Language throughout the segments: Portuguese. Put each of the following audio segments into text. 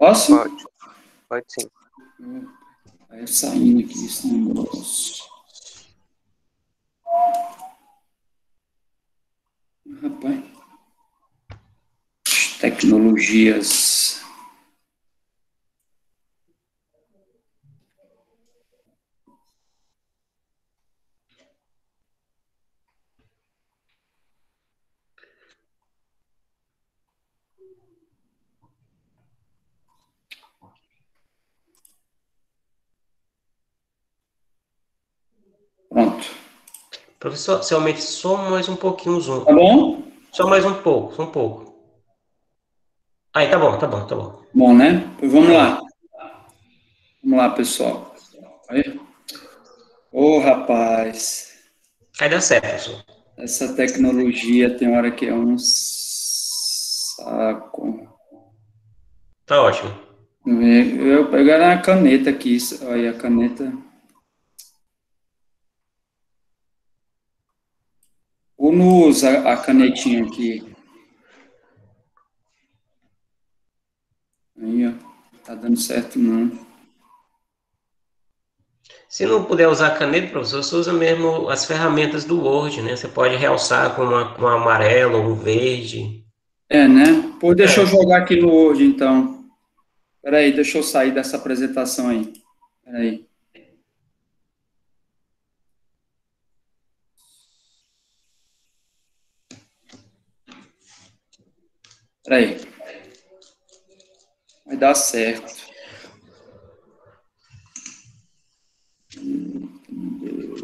Posso? Pode sim. Vai saindo aqui esse negócio. Rapaz. Tecnologias. Pronto. Professor, você aumenta só mais um pouquinho o zoom. Tá bom? Só mais um pouco, só um pouco. Aí, tá bom, tá bom, tá bom. Bom, né? Então, vamos lá. Vamos lá, pessoal. Aí. Ô, rapaz. Aí dá certo, professor. Essa tecnologia tem hora que é um saco. Tá ótimo. Eu pegar a caneta aqui. Aí, a caneta. Ou não usa a canetinha aqui. Aí, ó. Tá dando certo, não. Se não puder usar caneta, professor, você usa mesmo as ferramentas do Word, né? Você pode realçar com um amarelo ou um verde. É, né? Pô, deixa eu jogar aqui no Word, então. Peraí, deixa eu sair dessa apresentação aí. Peraí. Peraí. Vai dar certo. Meu Deus.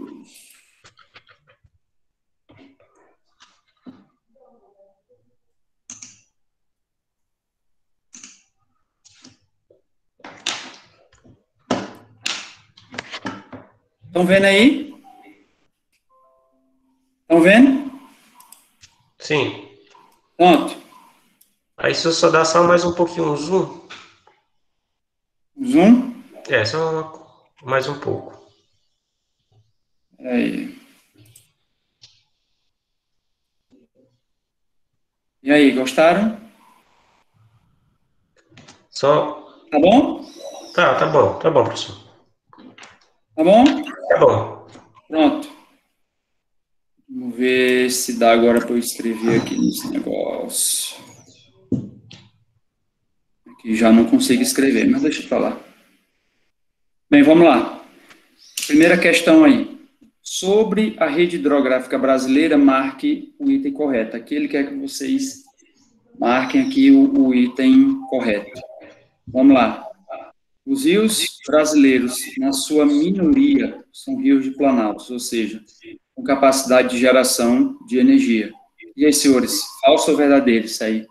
Estão vendo aí? Estão vendo? Sim. Pronto. Aí se eu só dar só mais um pouquinho o zoom. Zoom. É, só mais um pouco. Peraí. E aí, gostaram? Só. Tá bom? Tá bom, professor. Tá bom? Tá bom. Pronto. Vamos ver se dá agora para eu escrever aqui nesse negócio. Aqui já não consigo escrever, mas deixa pra lá. Bem, vamos lá. Primeira questão aí. Sobre a rede hidrográfica brasileira, marque o item correto. Aqui ele quer que vocês marquem aqui o item correto. Vamos lá. Os rios brasileiros, na sua minoria, são rios de planaltos, ou seja, com capacidade de geração de energia. E aí, senhores, falso ou verdadeiro isso aí?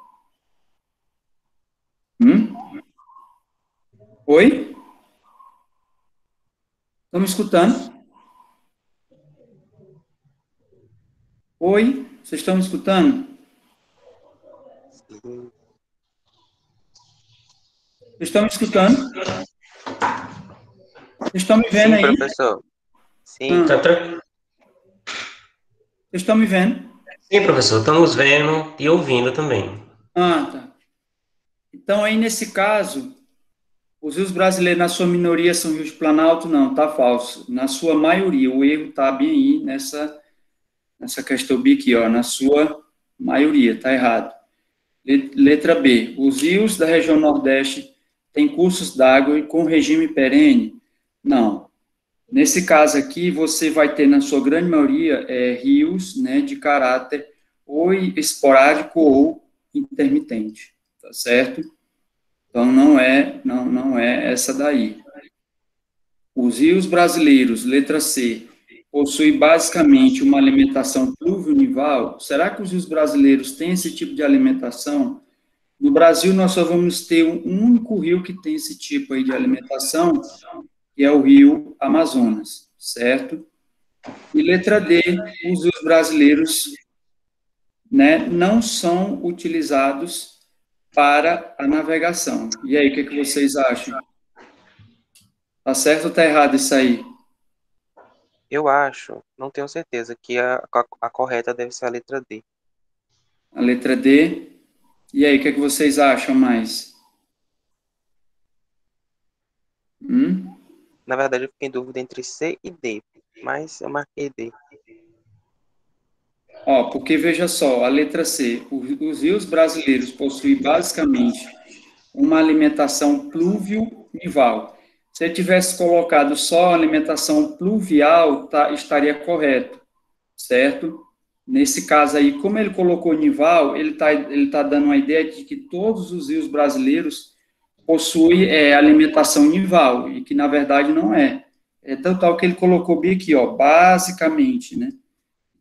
Oi? Estão me escutando? Oi? Vocês estão me escutando? Vocês estão me escutando? Vocês estão me vendo aí? Sim, professor. Sim. Tá tranquilo. Vocês estão me vendo? Sim, professor, estamos vendo e ouvindo também. Ah, tá. Então, aí, nesse caso, os rios brasileiros, na sua minoria, são rios de Planalto? Não, tá falso. Na sua maioria, o erro tá bem aí nessa questão B aqui, ó, na sua maioria, tá errado. Letra B, os rios da região Nordeste têm cursos d'água e com regime perene? Não. Nesse caso aqui, você vai ter, na sua grande maioria, rios, né, de caráter ou esporádico ou intermitente, tá certo? Então, não é essa daí. Os rios brasileiros, letra C, possuem basicamente uma alimentação pluvio-nival. Será que os rios brasileiros têm esse tipo de alimentação? No Brasil, nós só vamos ter um único rio que tem esse tipo aí de alimentação, que é o rio Amazonas, certo? E letra D, os rios brasileiros, né, não são utilizados para a navegação. E aí, o que vocês acham? Tá certo ou tá errado isso aí? Eu acho, não tenho certeza, que a correta deve ser a letra D. A letra D. E aí, o que vocês acham mais? Na verdade, eu fiquei em dúvida entre C e D, mas eu marquei D. Ó, porque veja só, a letra C, os rios brasileiros possuem basicamente uma alimentação pluvio-nival. Se ele tivesse colocado só alimentação pluvial, estaria correto, certo? Nesse caso aí, como ele colocou nival, ele tá dando a ideia de que todos os rios brasileiros possuem alimentação nival, e que na verdade não é. É tal que ele colocou bem aqui, ó, basicamente, né?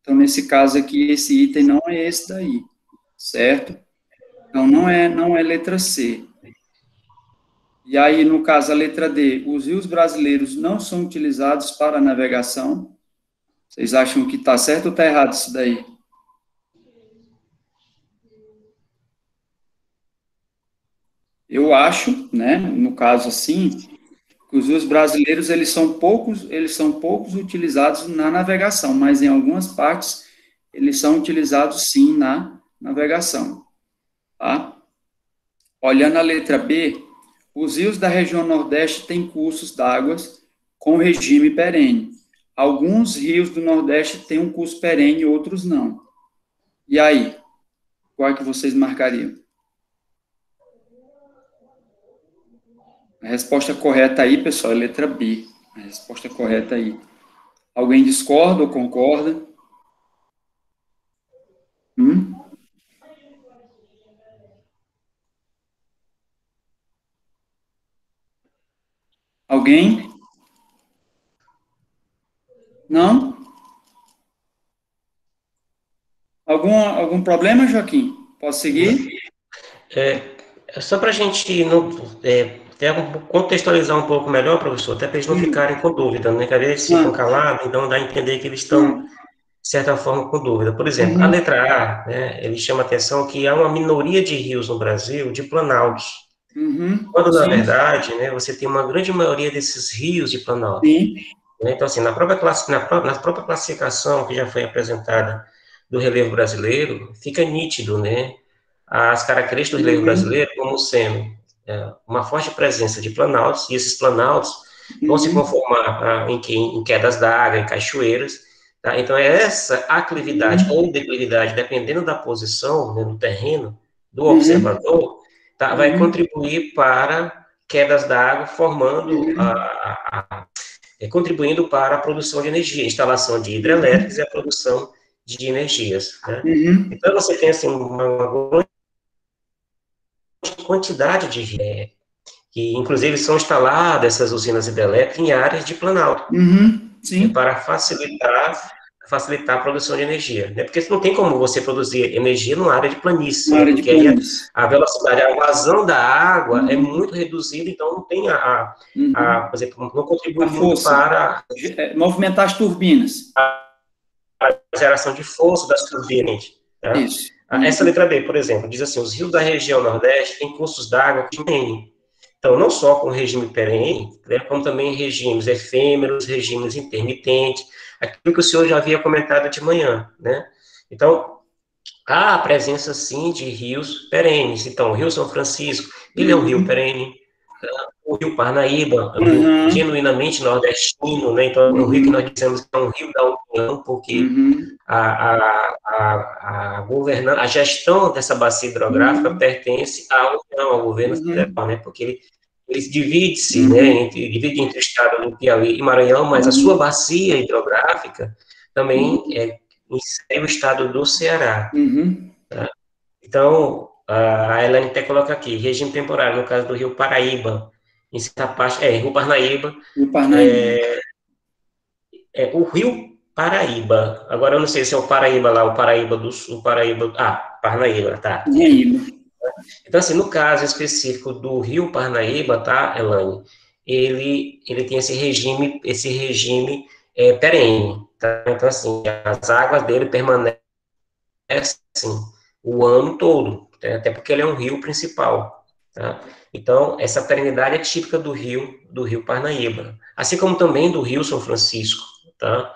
Então, nesse caso aqui, esse item não é esse daí, certo? Então, não é letra C. E aí, no caso, a letra D, os rios brasileiros não são utilizados para navegação. Vocês acham que está certo ou está errado isso daí? Eu acho, né, no caso assim, que os rios brasileiros eles são poucos utilizados na navegação, mas em algumas partes eles são utilizados sim na navegação, tá? Olhando a letra B, os rios da região Nordeste têm cursos d'água com regime perene. Alguns rios do Nordeste têm um curso perene, outros não. E aí? Qual é que vocês marcariam? A resposta correta aí, pessoal, é letra B. A resposta correta aí. Alguém discorda ou concorda? Alguém? Não? Algum problema, Joaquim? Posso seguir? Só para a gente contextualizar um pouco melhor, professor, até para eles não ficarem com dúvida, né? Que às vezes ficam calados, então dá a entender que eles estão, de certa forma, com dúvida. Por exemplo, a letra A, né, ele chama a atenção que há uma minoria de rios no Brasil de planaltos. Quando, na verdade, né, você tem uma grande maioria desses rios de planalto. Né? Então, assim, na própria classificação que já foi apresentada do relevo brasileiro, fica nítido, né, as características do relevo brasileiro como sendo uma forte presença de planaltos, e esses planaltos vão se conformar em quedas d'água, em cachoeiras, tá? Então, essa aclividade ou declividade, dependendo da posição, né, no terreno do observador, tá, vai contribuir para quedas d'água, contribuindo para a produção de energia, instalação de hidrelétricas e a produção de energias. Né? Então, você tem assim, uma quantidade de rios, que inclusive são instaladas essas usinas hidrelétricas em áreas de planalto, para facilitar a produção de energia, né? Porque não tem como você produzir energia numa área de planície, né? Porque aí a velocidade, a vazão da água é muito reduzida, então não tem por exemplo, não contribui muito para movimentar as turbinas. A geração de força das turbinas. Tá? Isso. Essa letra B, por exemplo, diz assim, os rios da região Nordeste têm cursos d'água que têm. Então, não só com regime perene, né, como também regimes efêmeros, regimes intermitentes, aquilo que o senhor já havia comentado de manhã, né? Então, há a presença, sim, de rios perenes. Então, o Rio São Francisco, ele é um rio perene. O Rio Parnaíba, é um rio genuinamente nordestino, né? Então, é um rio que nós dizemos que é um rio da União, porque a gestão dessa bacia hidrográfica pertence à União, ao governo federal, né? Porque ele divide-se, né, divide entre o estado do Piauí e Maranhão, mas a sua bacia hidrográfica também insere o estado do Ceará. Tá? Então, a Elaine até coloca aqui, regime temporário, no caso do Rio Paraíba, em certa parte, Rio Parnaíba. O Rio Paraíba, agora eu não sei se é o Paraíba lá, o Paraíba do Sul, Parnaíba, tá. Então, assim, no caso específico do Rio Parnaíba, tá, Elaine, ele tem esse regime perene, tá? Então, assim, as águas dele permanecem o ano todo, né? Até porque ele é um rio principal, tá? Então, essa perenidade é típica do rio Parnaíba, assim como também do Rio São Francisco, tá?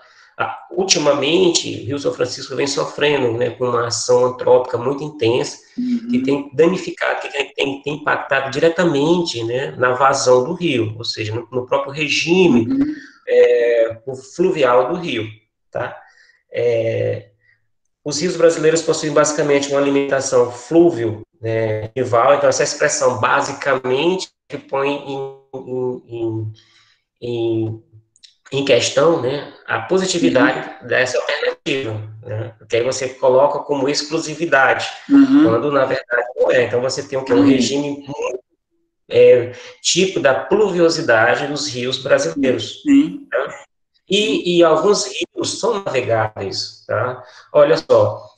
Ultimamente, o Rio São Francisco vem sofrendo, né, com uma ação antrópica muito intensa, que tem danificado, que tem impactado diretamente, né, na vazão do rio, ou seja, no próprio regime o fluvial do rio, tá? Os rios brasileiros possuem basicamente uma alimentação flúvio, né, rival, então essa expressão basicamente que põe em questão, né, a positividade dessa alternativa, né, porque aí você coloca como exclusividade, quando na verdade não é. Então você tem o quê? Um regime tipo da pluviosidade dos rios brasileiros. Tá? E alguns rios são navegáveis, tá? Olha só,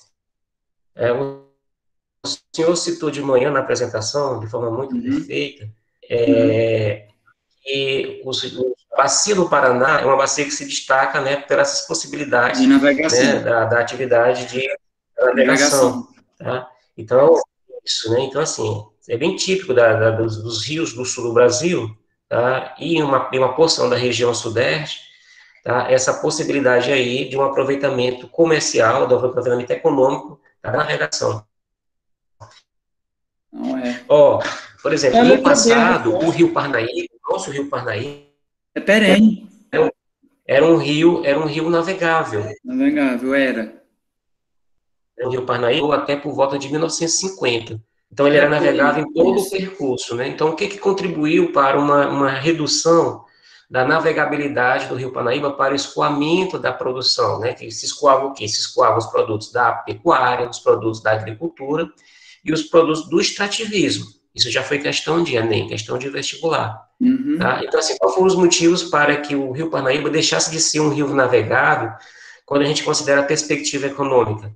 o senhor citou de manhã na apresentação, de forma muito perfeita, que a bacia do Paraná é uma bacia que se destaca, né, pelas possibilidades de navegação, né, da atividade de navegação. Tá? Então, isso, né? Então, assim, é bem típico dos rios do sul do Brasil, tá? E uma porção da região sudeste, tá? Essa possibilidade aí de um aproveitamento comercial, de um aproveitamento econômico da navegação. Não é. Ó, por exemplo, no passado, o Rio Parnaíba, o nosso Rio Parnaíba, é perene. Era um rio navegável. Navegável, era. O Rio Parnaíba até por volta de 1950. Então, ele era navegável em todo o percurso, né? Então, o que contribuiu para uma redução da navegabilidade do Rio Parnaíba para o escoamento da produção, né? Que se escoava o quê? Se escoava os produtos da pecuária, os produtos da agricultura e os produtos do extrativismo. Isso já foi questão de Enem, questão de vestibular. Tá? Então, assim, quais foram os motivos para que o Rio Parnaíba deixasse de ser um rio navegável quando a gente considera a perspectiva econômica?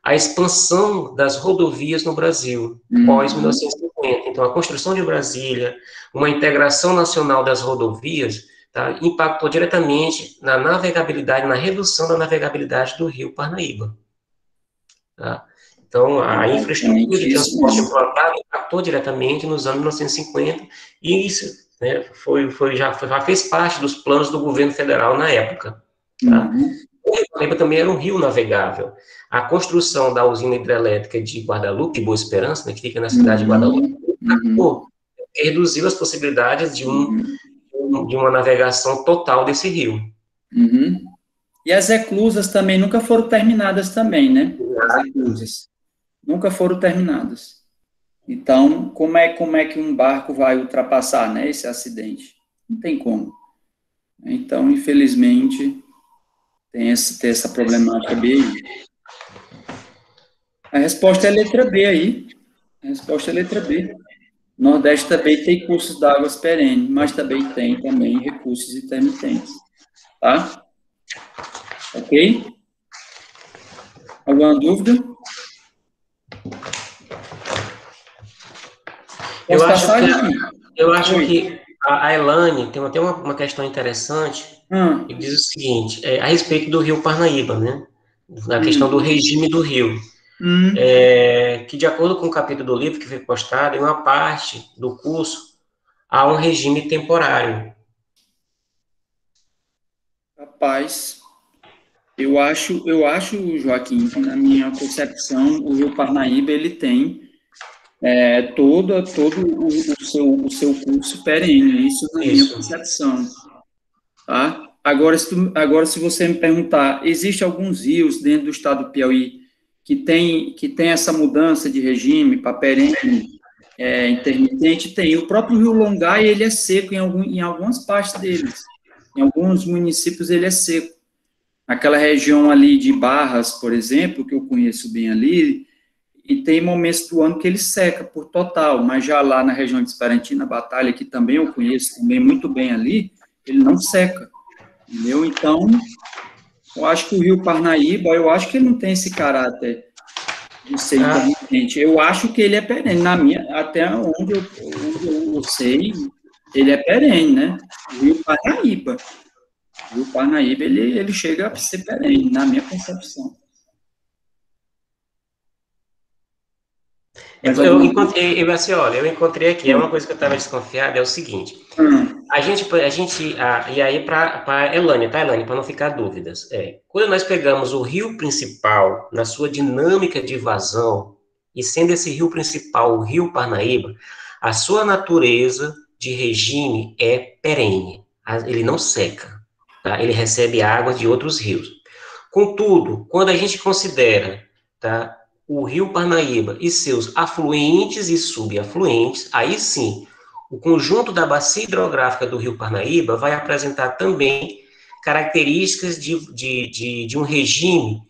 A expansão das rodovias no Brasil, pós-1950. Então, a construção de Brasília, uma integração nacional das rodovias, tá, impactou diretamente na navegabilidade, na redução da navegabilidade do Rio Parnaíba. Tá? Então, a infraestrutura de transporte implantada impactou diretamente nos anos 1950, e isso, né, já fez parte dos planos do governo federal na época. Tá? O Rio Parnaíba também era um rio navegável. A construção da usina hidrelétrica de Guadalupe, Boa Esperança, né, que fica na cidade de Guadalupe, reduziu as possibilidades de uma navegação total desse rio. E as eclusas também nunca foram terminadas também, né? As eclusas nunca foram terminadas. Então, como é que um barco vai ultrapassar, né, esse acidente? Não tem como. Então, infelizmente, tem essa problemática B aí. A resposta é a letra B aí. A resposta é a letra B. Nordeste também tem cursos d'águas perenes, mas também tem recursos intermitentes. Tá? Ok? Alguma dúvida? Eu acho que a Elane tem até uma questão interessante, que diz o seguinte, a respeito do Rio Parnaíba, né? Na questão do regime do rio. Que, de acordo com o capítulo do livro que foi postado, em uma parte do curso, há um regime temporário. Rapaz, eu acho, Joaquim, que na minha concepção, o Rio Parnaíba, ele tem todo o seu curso perene, isso na minha concepção. Tá? Agora, se você me perguntar, existem alguns rios dentro do estado do Piauí que tem essa mudança de regime para perene, intermitente? Tem. O próprio Rio Longai, ele é seco em algumas partes deles. Em alguns municípios ele é seco. Aquela região ali de Barras, por exemplo, que eu conheço bem ali, e tem momentos do ano que ele seca por total, mas já lá na região de Esperantina, Batalha, que também eu conheço também muito bem ali, ele não seca, entendeu? Então, eu acho que o Rio Parnaíba, eu acho que ele não tem esse caráter de ser intermitente. Eu acho que ele é perene, até onde eu sei, ele é perene, né? O Rio Parnaíba. O Rio Parnaíba, ele chega a ser perene, na minha concepção. Eu encontrei aqui, é uma coisa que eu estava desconfiado, é o seguinte, E aí para Elane, tá, Elane, para não ficar dúvidas, quando nós pegamos o rio principal, na sua dinâmica de vazão, e sendo esse rio principal o rio Parnaíba, a sua natureza de regime é perene, ele não seca, tá? Ele recebe água de outros rios. Contudo, quando a gente considera, tá, o rio Parnaíba e seus afluentes e subafluentes, aí sim, o conjunto da bacia hidrográfica do rio Parnaíba vai apresentar também características de um regime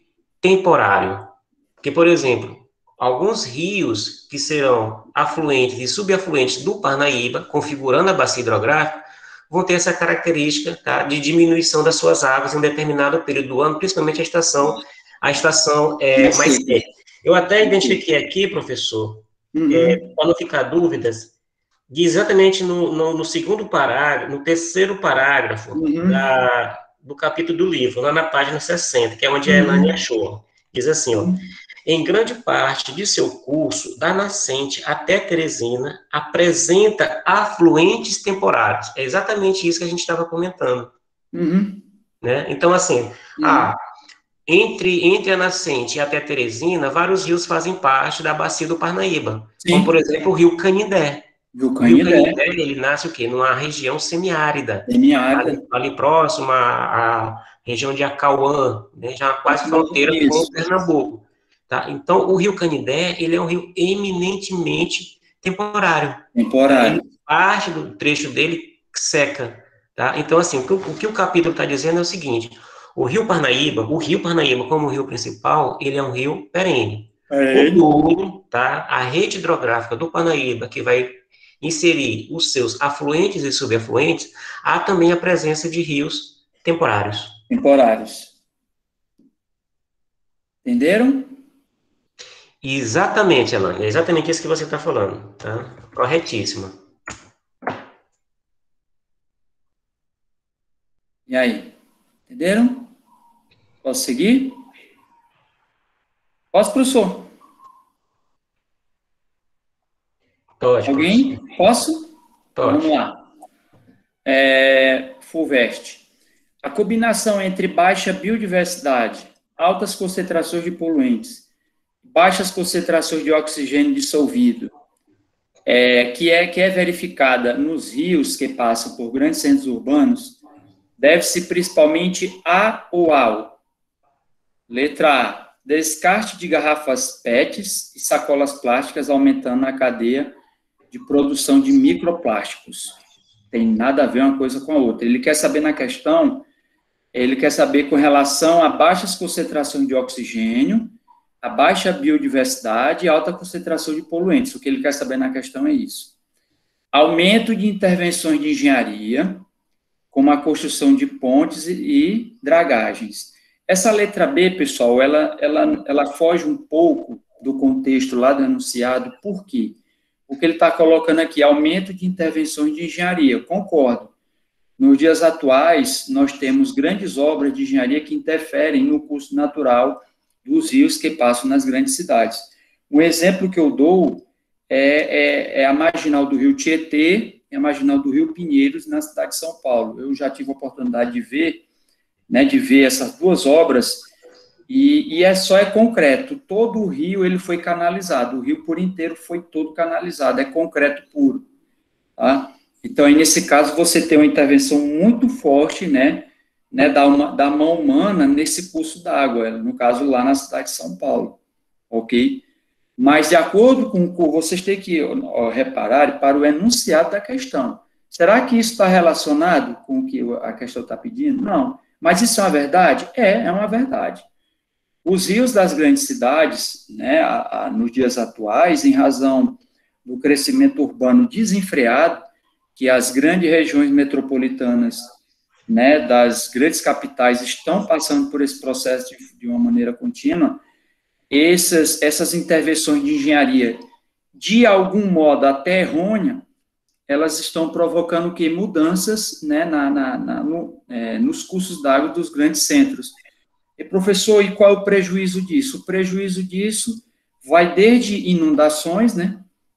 temporário. Porque, por exemplo, alguns rios que serão afluentes e subafluentes do Parnaíba, configurando a bacia hidrográfica, vão ter essa característica, tá, de diminuição das suas águas em um determinado período do ano, principalmente a estação mais quente. Eu até identifiquei aqui, professor, para não ficar dúvidas, exatamente no segundo parágrafo, no terceiro parágrafo do capítulo do livro, lá na página 60, que é onde a Elane achou. Diz assim, ó, em grande parte de seu curso, da nascente até Teresina, apresenta afluentes temporários. É exatamente isso que a gente estava comentando. Né? Então, assim, entre a nascente e até Teresina, vários rios fazem parte da bacia do Parnaíba. Sim. Como, por exemplo, o rio Canindé. O rio Canindé, ele nasce o quê? Numa região semiárida. Ali próximo à região de Acauã, né? Já quase fronteira com o Pernambuco. Tá? Então, o rio Canindé, ele é um rio eminentemente temporário. Parte do trecho dele seca. Tá? Então, assim, o que o capítulo está dizendo é o seguinte: o rio Parnaíba, como o rio principal, ele é um rio perene. Contudo, tá? A rede hidrográfica do Parnaíba, que vai inserir os seus afluentes e subafluentes, há também a presença de rios temporários. Entenderam? Exatamente, Elane, é exatamente isso que você está falando, tá? Corretíssima. E aí? Entenderam? Posso seguir? Posso, professor? Pode. Alguém? Posso? Pode. Vamos lá. Fulvestre. A combinação entre baixa biodiversidade, altas concentrações de poluentes, baixas concentrações de oxigênio dissolvido, que é verificada nos rios que passam por grandes centros urbanos, deve-se principalmente ao letra A, descarte de garrafas PETs e sacolas plásticas, aumentando a cadeia de produção de microplásticos. Tem nada a ver uma coisa com a outra. Ele quer saber com relação a baixas concentrações de oxigênio, a baixa biodiversidade e alta concentração de poluentes. O que ele quer saber na questão é isso. Aumento de intervenções de engenharia, como a construção de pontes e dragagens. Essa letra B, pessoal, ela foge um pouco do contexto lá do enunciado. Por quê? Porque ele está colocando aqui aumento de intervenções de engenharia. Eu concordo. Nos dias atuais, nós temos grandes obras de engenharia que interferem no curso natural dos rios que passam nas grandes cidades. Um exemplo que eu dou é a marginal do rio Tietê e a marginal do rio Pinheiros, na cidade de São Paulo. Eu já tive a oportunidade de ver essas duas obras, e é concreto. Todo o rio ele foi canalizado, o rio por inteiro foi todo canalizado, é concreto puro. Tá? Então, aí, nesse caso, você tem uma intervenção muito forte, da mão humana nesse curso d'água, no caso, lá na cidade de São Paulo, ok? Mas, de acordo com vocês têm que reparar para o enunciado da questão. Será que isso está relacionado com o que a questão está pedindo? Não. Mas isso é uma verdade? É uma verdade. Os rios das grandes cidades, nos dias atuais, em razão do crescimento urbano desenfreado, que as grandes regiões metropolitanas, das grandes capitais estão passando por esse processo de uma maneira contínua, essas intervenções de engenharia, de algum modo até errônea, elas estão provocando mudanças nos cursos d'água dos grandes centros. E, professor, e qual é o prejuízo disso? O prejuízo disso vai desde inundações,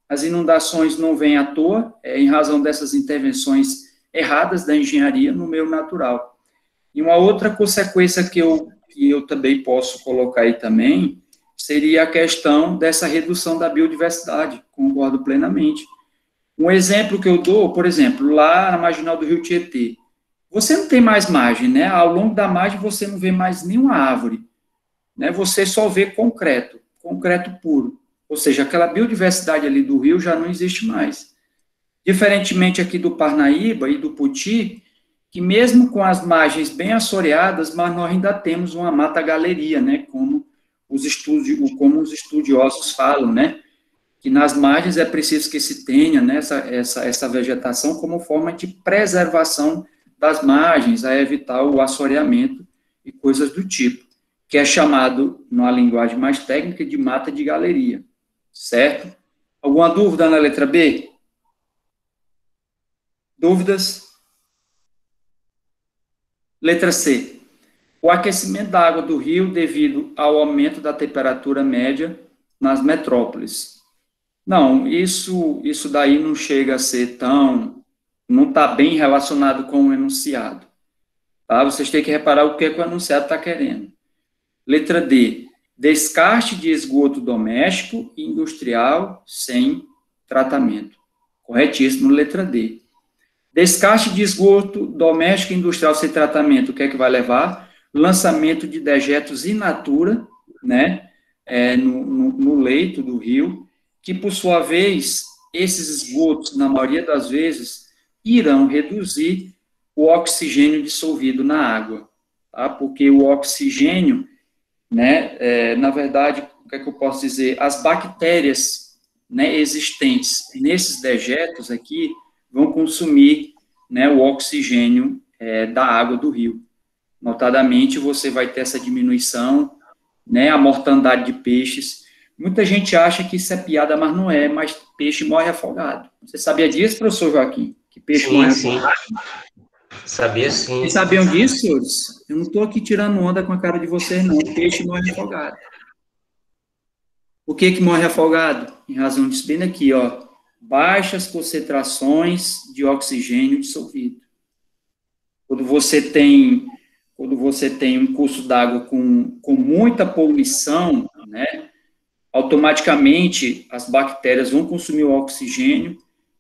As inundações não vêm à toa, em razão dessas intervenções erradas da engenharia no meio natural. E uma outra consequência que eu também posso colocar aí também seria a questão dessa redução da biodiversidade, concordo plenamente. Um exemplo que eu dou, por exemplo, lá na marginal do Rio Tietê, você não tem mais margem, né? Ao longo da margem você não vê mais nenhuma árvore, né? Você só vê concreto puro. Ou seja, aquela biodiversidade ali do rio já não existe mais. Diferentemente aqui do Parnaíba e do Poti, que mesmo com as margens bem assoreadas, mas nós ainda temos uma mata-galeria, né? Como os estudiosos falam, né? Que nas margens é preciso que se tenha, né, essa vegetação como forma de preservação das margens, a evitar o assoreamento e coisas do tipo, que é chamado, numa linguagem mais técnica, de mata de galeria, certo? Alguma dúvida na letra B? Dúvidas? Letra C. O aquecimento da água do rio devido ao aumento da temperatura média nas metrópoles. Não, isso daí não chega a ser não está bem relacionado com o enunciado. Tá? Vocês têm que reparar o que o enunciado está querendo. Letra D. Descarte de esgoto doméstico e industrial sem tratamento. Corretíssimo, letra D. Descarte de esgoto doméstico e industrial sem tratamento, o que é que vai levar? Lançamento de dejetos in natura, né, no leito do rio, que, por sua vez, esses esgotos, na maioria das vezes, irão reduzir o oxigênio dissolvido na água, tá? Porque o oxigênio, né, na verdade, o que é que eu posso dizer? As bactérias, né, existentes nesses dejetos aqui vão consumir, né, o oxigênio da água do rio. Notadamente, você vai ter essa diminuição, né, a mortandade de peixes. Muita gente acha que isso é piada, mas não é, mas peixe morre afogado. Você sabia disso, professor Joaquim? Que peixe morre afogado? Sabia sim. Vocês sabiam disso, senhores? Eu não estou aqui tirando onda com a cara de vocês, não. Peixe morre afogado. Por que morre afogado? Em razão disso, bem aqui, ó. Baixas concentrações de oxigênio dissolvido. Quando você tem um curso d'água com muita poluição, né, automaticamente as bactérias vão consumir o oxigênio,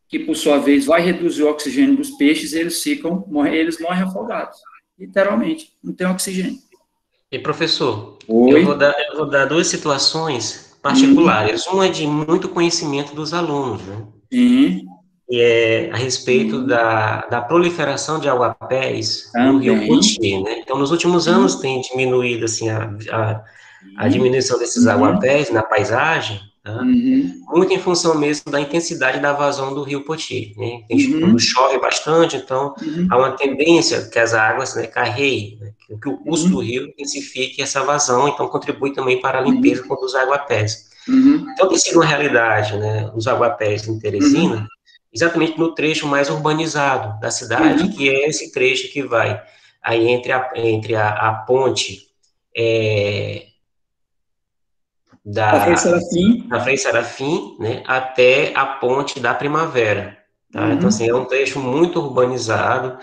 que por sua vez vai reduzir o oxigênio dos peixes, eles morrem afogados, literalmente, não tem oxigênio. E professor, Oi? eu vou dar duas situações particulares. Uma é de muito conhecimento dos alunos, né? Sim. E é a respeito da proliferação de aguapés no Rio Poti, né? Então, nos últimos anos tem diminuído, assim, a diminuição desses aguapés na paisagem, tá? Muito em função mesmo da intensidade da vazão do Rio Poti, né? Quando chove bastante, então, há uma tendência que as águas, né, carreguem, né? Que o curso do rio intensifique essa vazão, então contribui também para a limpeza dos aguapés. Então, tem sido uma realidade, né, os aguapés em Teresina, exatamente no trecho mais urbanizado da cidade, que é esse trecho que vai aí entre a ponte da Frei Serafim, né, até a ponte da Primavera, tá? Então, assim, é um trecho muito urbanizado,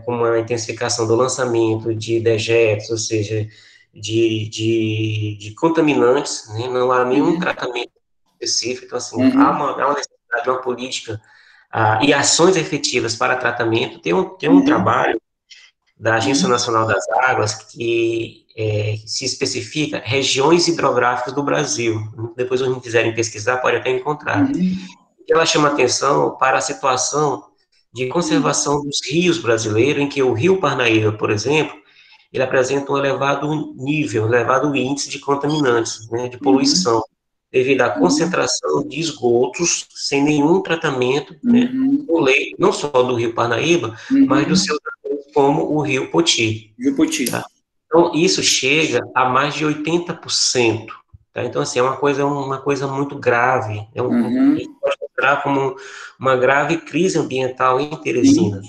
com uma intensificação do lançamento de dejetos, ou seja, de contaminantes, né? Não há nenhum tratamento específico, então, assim, há uma necessidade de uma política e ações efetivas para tratamento. Tem um trabalho da Agência Nacional das Águas que se especifica regiões hidrográficas do Brasil. Depois, se quiserem pesquisar, pode até encontrar. Ela chama atenção para a situação de conservação dos rios brasileiros, em que o Rio Parnaíba, por exemplo, ele apresenta um elevado nível, um elevado índice de contaminantes, né, de poluição, devido à concentração de esgotos sem nenhum tratamento, né, no leito, não só do Rio Parnaíba, mas do seu como o Rio Poti. Tá? Então, isso chega a mais de 80%. Tá? Então, assim, é uma coisa muito grave. A gente pode considerar como uma grave crise ambiental em Teresina.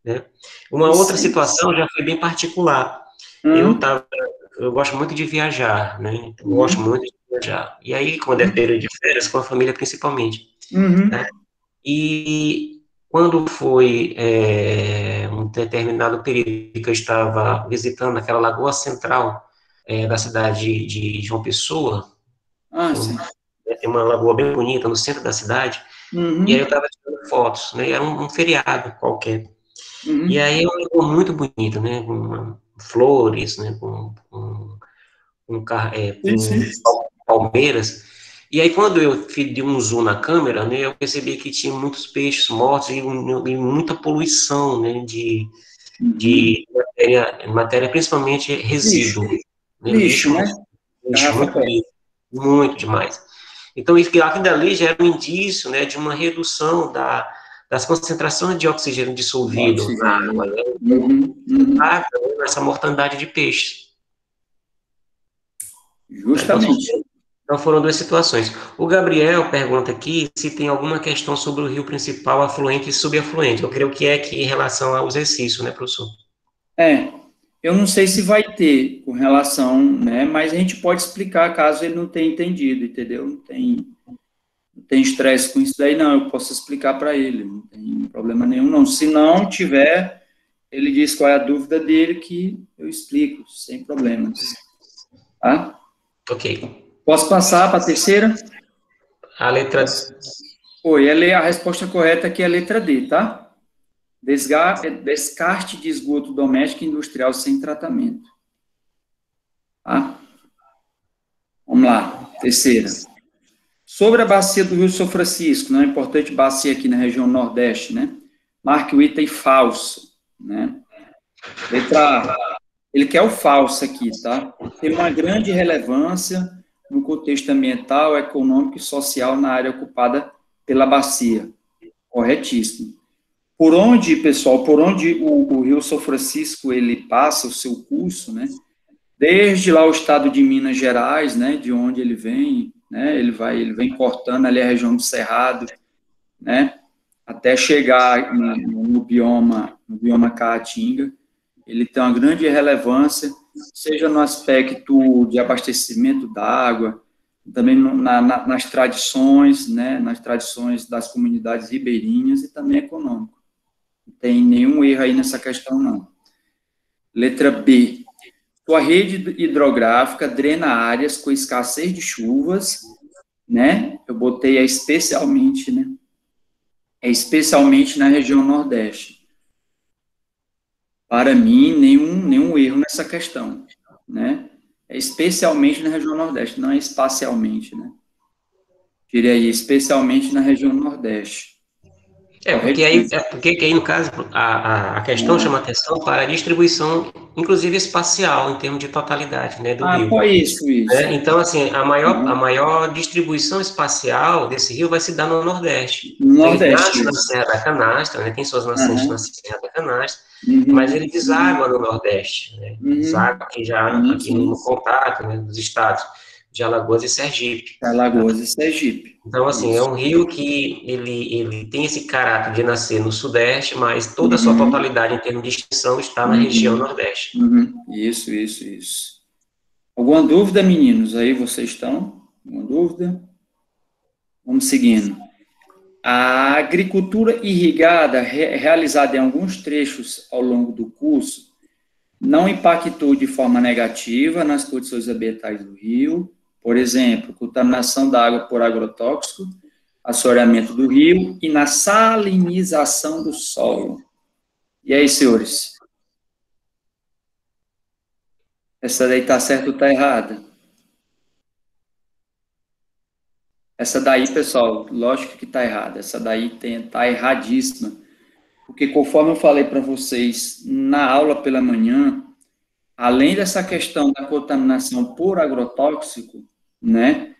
Né? Uma outra situação já foi bem particular. Eu gosto muito de viajar, né? Eu gosto muito de viajar. E aí, quando é período de férias, com a família principalmente. Né? E quando foi um determinado período que eu estava visitando aquela lagoa central da cidade de João Pessoa, Sim. tem uma lagoa bem bonita no centro da cidade, e aí eu estava tirando fotos, né, era um feriado qualquer, e aí uma lagoa muito bonita, né, com flores, né, com palmeiras, e aí quando eu dei um zoom na câmera, né, eu percebi que tinha muitos peixes mortos e muita poluição, né, de matéria, principalmente resíduo, né, Lixo, né? lixo, muito demais. Então, aquilo dali já era um indício, né, de uma redução das concentrações de oxigênio dissolvido na água, né, essa mortandade de peixes. Justamente. Então, foram duas situações. O Gabriel pergunta aqui se tem alguma questão sobre o rio principal, afluente e subafluente. Eu creio que é aqui em relação ao exercício, né, professor? Eu não sei se vai ter com relação, né, mas a gente pode explicar caso ele não tenha entendido, entendeu? Não tem estresse com isso daí, não, eu posso explicar para ele, não tem problema nenhum, não. Se não tiver, ele diz qual é a dúvida dele que eu explico, sem problemas. Tá? Ok. Posso passar para a terceira? A letra... A resposta correta aqui é a letra D, tá? Descarte de esgoto doméstico e industrial sem tratamento. Tá? Vamos lá, terceira. Sobre a bacia do Rio São Francisco, né, importante bacia aqui na região Nordeste, né? Marque o item falso, né? Letra A. Ele quer o falso aqui, tá? Tem uma grande relevância no contexto ambiental, econômico e social na área ocupada pela bacia. Corretíssimo. Por onde, pessoal, o Rio São Francisco ele passa o seu curso, né? Desde lá o estado de Minas Gerais, né? De onde ele vem, né? Ele vem cortando ali a região do Cerrado, né? Até chegar no bioma Caatinga. Ele tem uma grande relevância, seja no aspecto de abastecimento d'água, também nas tradições, né, nas tradições das comunidades ribeirinhas e também econômico. Não tem nenhum erro aí nessa questão, não. Letra B. Sua rede hidrográfica drena áreas com escassez de chuvas, né, eu botei especialmente, né, especialmente na região Nordeste. Para mim, nenhum erro nessa questão, né? Especialmente na região Nordeste, não é espacialmente, né? Diria aí, especialmente na região Nordeste. Porque aí, no caso, a questão chama atenção para a distribuição, inclusive espacial, em termos de totalidade, né, do rio. Isso. Então, assim, a maior distribuição espacial desse rio vai se dar no Nordeste. Nordeste. Ele nasce na Serra da Canastra, né, tem suas nascentes na Serra da Canastra, mas ele deságua no Nordeste, né, deságua aqui no contato, né, dos estados de Alagoas e Sergipe. Então, assim, é um rio que ele tem esse caráter de nascer no Sudeste, mas toda a sua totalidade em termos de extensão está na região Nordeste. Isso. Alguma dúvida, meninos? Aí vocês estão? Alguma dúvida? Vamos seguindo. A agricultura irrigada, realizada em alguns trechos ao longo do curso, não impactou de forma negativa nas condições ambientais do rio. Por exemplo, contaminação da água por agrotóxico, assoreamento do rio e na salinização do solo. E aí, senhores? Essa daí está certa ou está errada? Essa daí, pessoal, lógico que está errada. Essa daí está erradíssima. Porque conforme eu falei para vocês na aula pela manhã, além dessa questão da contaminação por agrotóxico, né,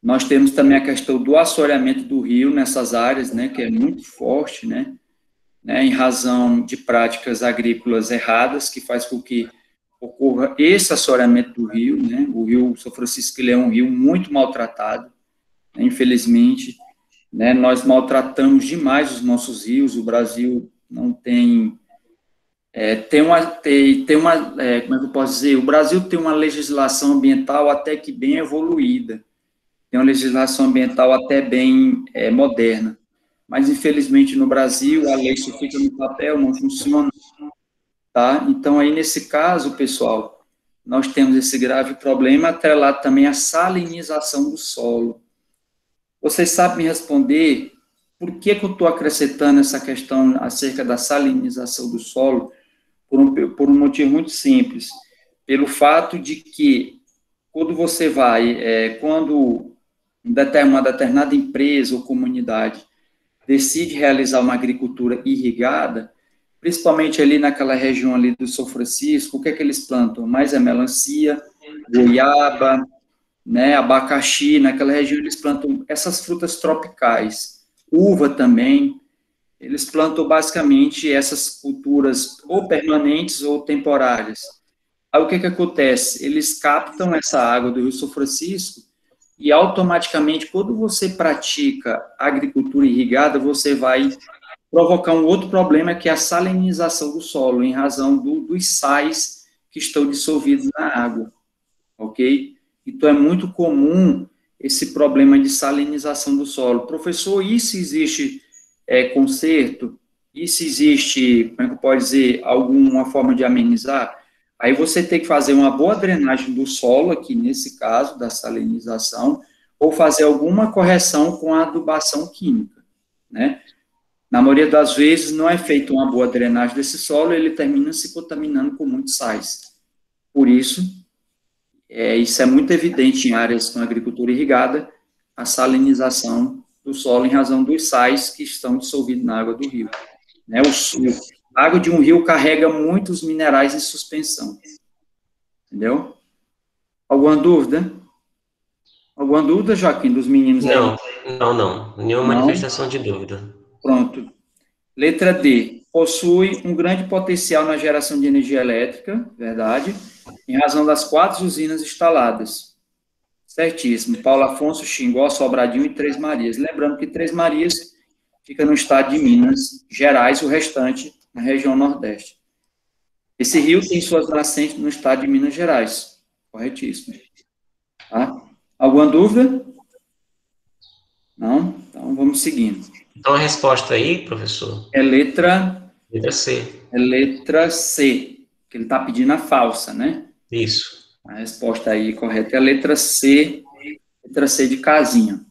nós temos também a questão do assoreamento do rio nessas áreas, né, que é muito forte, né, em razão de práticas agrícolas erradas, que faz com que ocorra esse assoreamento do rio, né, o rio São Francisco ele é um rio muito maltratado, né, infelizmente, né, nós maltratamos demais os nossos rios, o Brasil não tem... como é que eu posso dizer? O Brasil tem uma legislação ambiental até que bem evoluída, tem uma legislação ambiental até bem moderna, mas infelizmente no Brasil a lei só fica no papel, não funciona, tá? Então aí nesse caso, pessoal, nós temos esse grave problema atrelado também à salinização do solo. Vocês sabem me responder por que eu estou acrescentando essa questão acerca da salinização do solo? Por um motivo muito simples, pelo fato de que quando você vai, quando uma determinada empresa ou comunidade decide realizar uma agricultura irrigada, principalmente ali naquela região ali do São Francisco, o que é que eles plantam? Mais é melancia, goiaba, né, abacaxi, naquela região eles plantam essas frutas tropicais, uva também, eles plantam basicamente essas culturas ou permanentes ou temporárias. Aí o que que acontece? Eles captam essa água do Rio São Francisco e automaticamente, quando você pratica agricultura irrigada, você vai provocar um outro problema, que é a salinização do solo, em razão dos sais que estão dissolvidos na água, ok? Então, é muito comum esse problema de salinização do solo. Professor, e se existe conserto? E se existe, como é que eu posso dizer, alguma forma de amenizar? Aí você tem que fazer uma boa drenagem do solo, aqui nesse caso, da salinização, ou fazer alguma correção com a adubação química, né? Na maioria das vezes, não é feita uma boa drenagem desse solo, ele termina se contaminando com muitos sais. Por isso, isso é muito evidente em áreas com agricultura irrigada, a salinização do solo em razão dos sais que estão dissolvidos na água do rio. Né? A água de um rio carrega muitos minerais em suspensão. Entendeu? Alguma dúvida? Alguma dúvida, Joaquim, dos meninos aí? Não. Nenhuma manifestação de dúvida. Pronto. Letra D. Possui um grande potencial na geração de energia elétrica, verdade, em razão das 4 usinas instaladas. Certíssimo. Paulo Afonso, Xingó, Sobradinho e Três Marias. Lembrando que Três Marias fica no estado de Minas Gerais, o restante na região Nordeste. Esse rio tem suas nascentes no estado de Minas Gerais. Corretíssimo. Tá? Alguma dúvida? Não? Então, vamos seguindo. Então, a resposta aí, professor? É letra C. É letra C, que ele está pedindo a falsa, né? Isso. A resposta aí correta é a letra C de casinha.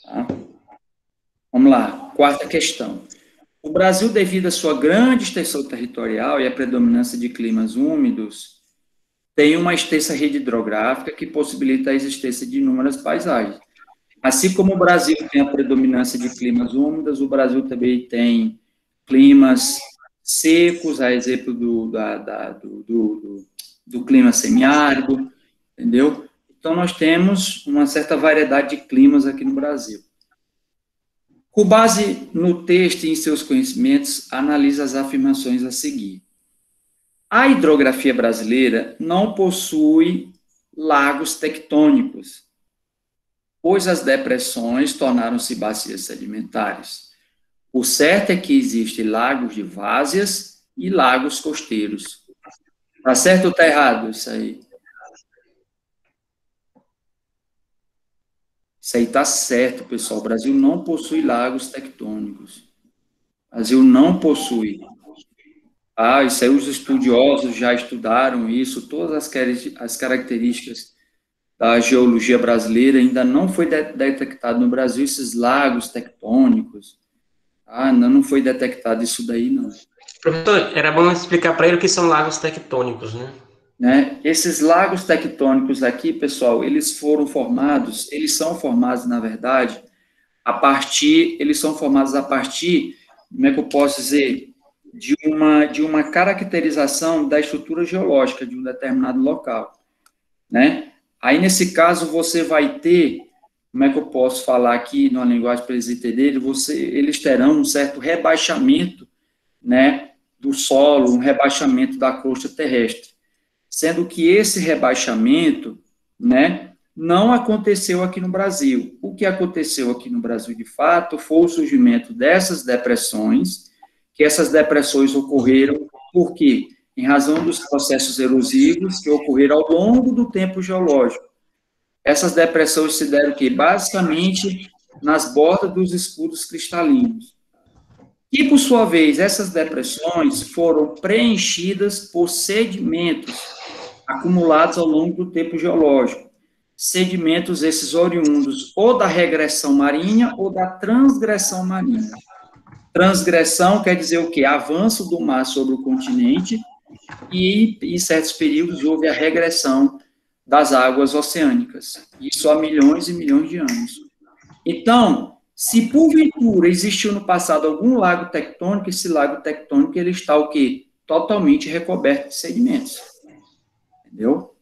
Tá? Vamos lá, quarta questão. O Brasil, devido à sua grande extensão territorial e à predominância de climas úmidos, tem uma extensa rede hidrográfica que possibilita a existência de inúmeras paisagens. Assim como o Brasil tem a predominância de climas úmidos, o Brasil também tem climas secos, a exemplo do clima semiárido, entendeu? Então, nós temos uma certa variedade de climas aqui no Brasil. Com base no texto e em seus conhecimentos, analisa as afirmações a seguir. A hidrografia brasileira não possui lagos tectônicos, pois as depressões tornaram-se bacias sedimentares. O certo é que existem lagos de várzeas e lagos costeiros. Tá certo ou tá errado isso aí? Isso aí tá certo, pessoal. O Brasil não possui lagos tectônicos. O Brasil não possui. Isso aí os estudiosos já estudaram isso, todas as características da geologia brasileira, ainda não foi detectado no Brasil esses lagos tectônicos. Ainda não foi detectado isso daí, não. Professor, era bom explicar para ele o que são lagos tectônicos, né? Esses lagos tectônicos aqui, pessoal, eles são formados, na verdade, eles são formados a partir, como é que eu posso dizer, de uma caracterização da estrutura geológica de um determinado local, né? Aí, nesse caso, você vai ter, como é que eu posso falar aqui, numa linguagem para eles entenderem, eles terão um certo rebaixamento, né, do solo, um rebaixamento da crosta terrestre, sendo que esse rebaixamento, né, não aconteceu aqui no Brasil. O que aconteceu aqui no Brasil, de fato, foi o surgimento dessas depressões, que essas depressões ocorreram, por quê? Em razão dos processos erosivos que ocorreram ao longo do tempo geológico. Essas depressões se deram que, basicamente, nas bordas dos escudos cristalinos. E, por sua vez, essas depressões foram preenchidas por sedimentos acumulados ao longo do tempo geológico. Sedimentos esses oriundos ou da regressão marinha ou da transgressão marinha. Transgressão quer dizer o quê? Avanço do mar sobre o continente e, em certos períodos, houve a regressão das águas oceânicas. Isso há milhões e milhões de anos. Então, se porventura existiu no passado algum lago tectônico, esse lago tectônico ele está o quê? Totalmente recoberto de sedimentos. Entendeu?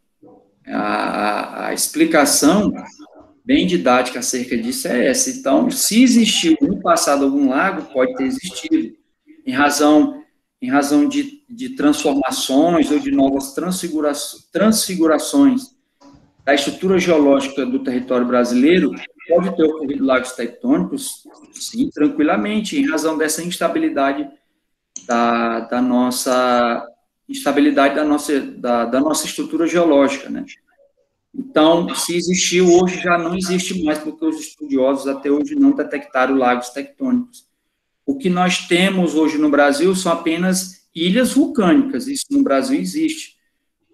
A explicação bem didática acerca disso é essa. Então, se existiu no passado algum lago, pode ter existido, em razão de transformações ou de novas transfigurações da estrutura geológica do território brasileiro, pode ter ocorrido lagos tectônicos, sim, tranquilamente, em razão dessa instabilidade da nossa estrutura geológica, né? Então, se existiu, hoje já não existe mais, porque os estudiosos até hoje não detectaram lagos tectônicos. O que nós temos hoje no Brasil são apenas ilhas vulcânicas, isso no Brasil existe.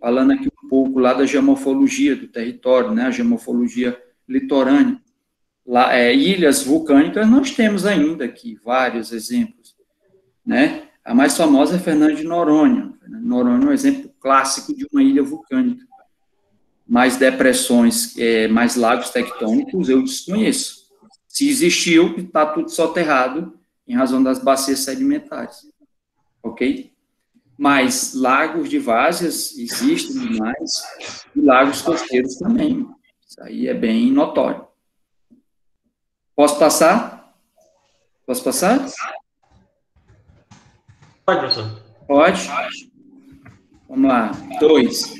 Falando aqui um pouco lá da geomorfologia do território, né, a geomorfologia litorânea. Lá, ilhas vulcânicas nós temos ainda aqui, vários exemplos, né? A mais famosa é Fernando de Noronha. Fernando de Noronha é um exemplo clássico de uma ilha vulcânica. Mais depressões, mais lagos tectônicos, eu desconheço. Se existiu, está tudo soterrado em razão das bacias sedimentares. Ok? Mas lagos de várzeas existem demais, e lagos costeiros também. Isso aí é bem notório. Posso passar? Posso passar? Pode, professor. Pode? Vamos lá. 2.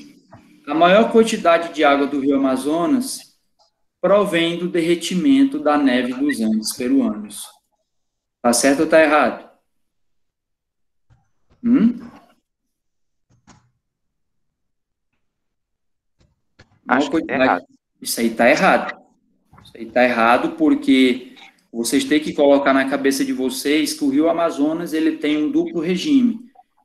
A maior quantidade de água do rio Amazonas provém do derretimento da neve dos Andes peruanos. Tá certo ou tá errado? Acho que tá errado. Isso aí tá errado. Isso aí tá errado porque vocês têm que colocar na cabeça de vocês que o rio Amazonas ele tem um duplo regime.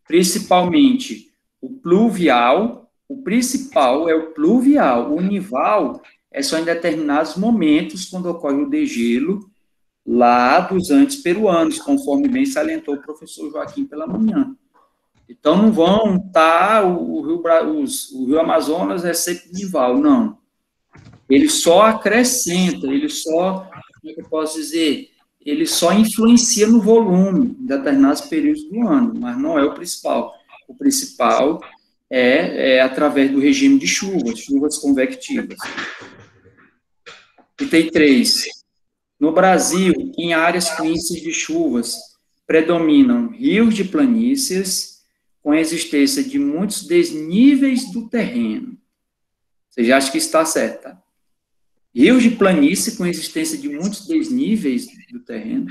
Principalmente o pluvial. O principal é o pluvial. O nival é só em determinados momentos, quando ocorre o degelo lá dos Andes peruanos, conforme bem salientou o professor Joaquim pela manhã. Então, não vão estar o rio Amazonas é sempre nival, não. Ele só acrescenta, ele só, como é que eu posso dizer, ele só influencia no volume em determinados períodos do ano, mas não é o principal. O principal é através do regime de chuvas convectivas. E tem 3. No Brasil, em áreas com índices de chuvas, predominam rios de planícies, com a existência de muitos desníveis do terreno. Você já acha que está certo, tá? Rios de planície com a existência de muitos desníveis do terreno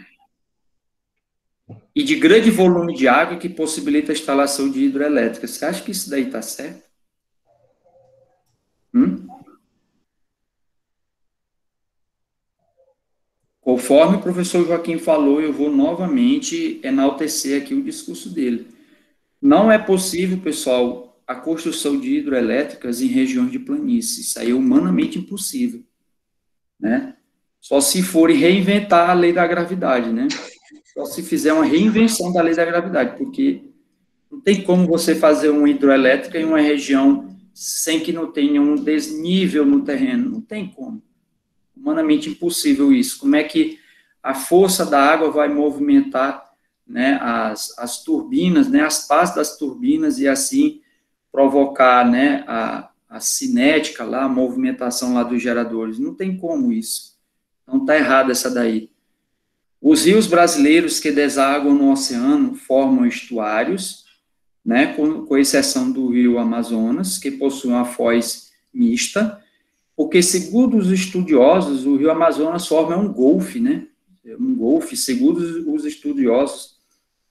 e de grande volume de água que possibilita a instalação de hidrelétricas. Você acha que isso daí está certo? Conforme o professor Joaquim falou, eu vou novamente enaltecer aqui o discurso dele. Não é possível, pessoal, a construção de hidrelétricas em regiões de planície. Isso aí é humanamente impossível, né? Só se forem reinventar a lei da gravidade, né? Só se fizer uma reinvenção da lei da gravidade, porque não tem como você fazer uma hidroelétrica em uma região sem que não tenha um desnível no terreno. Não tem como. Humanamente impossível isso. Como é que a força da água vai movimentar, né, as turbinas, né, as pás das turbinas e assim provocar, né, a cinética lá, a movimentação lá dos geradores? Não tem como isso. Então está errado essa daí. Os rios brasileiros que desaguam no oceano formam estuários, né, com exceção do rio Amazonas, que possui uma foz mista, porque, segundo os estudiosos, o rio Amazonas forma um golfe, né? Um golfe, segundo os estudiosos,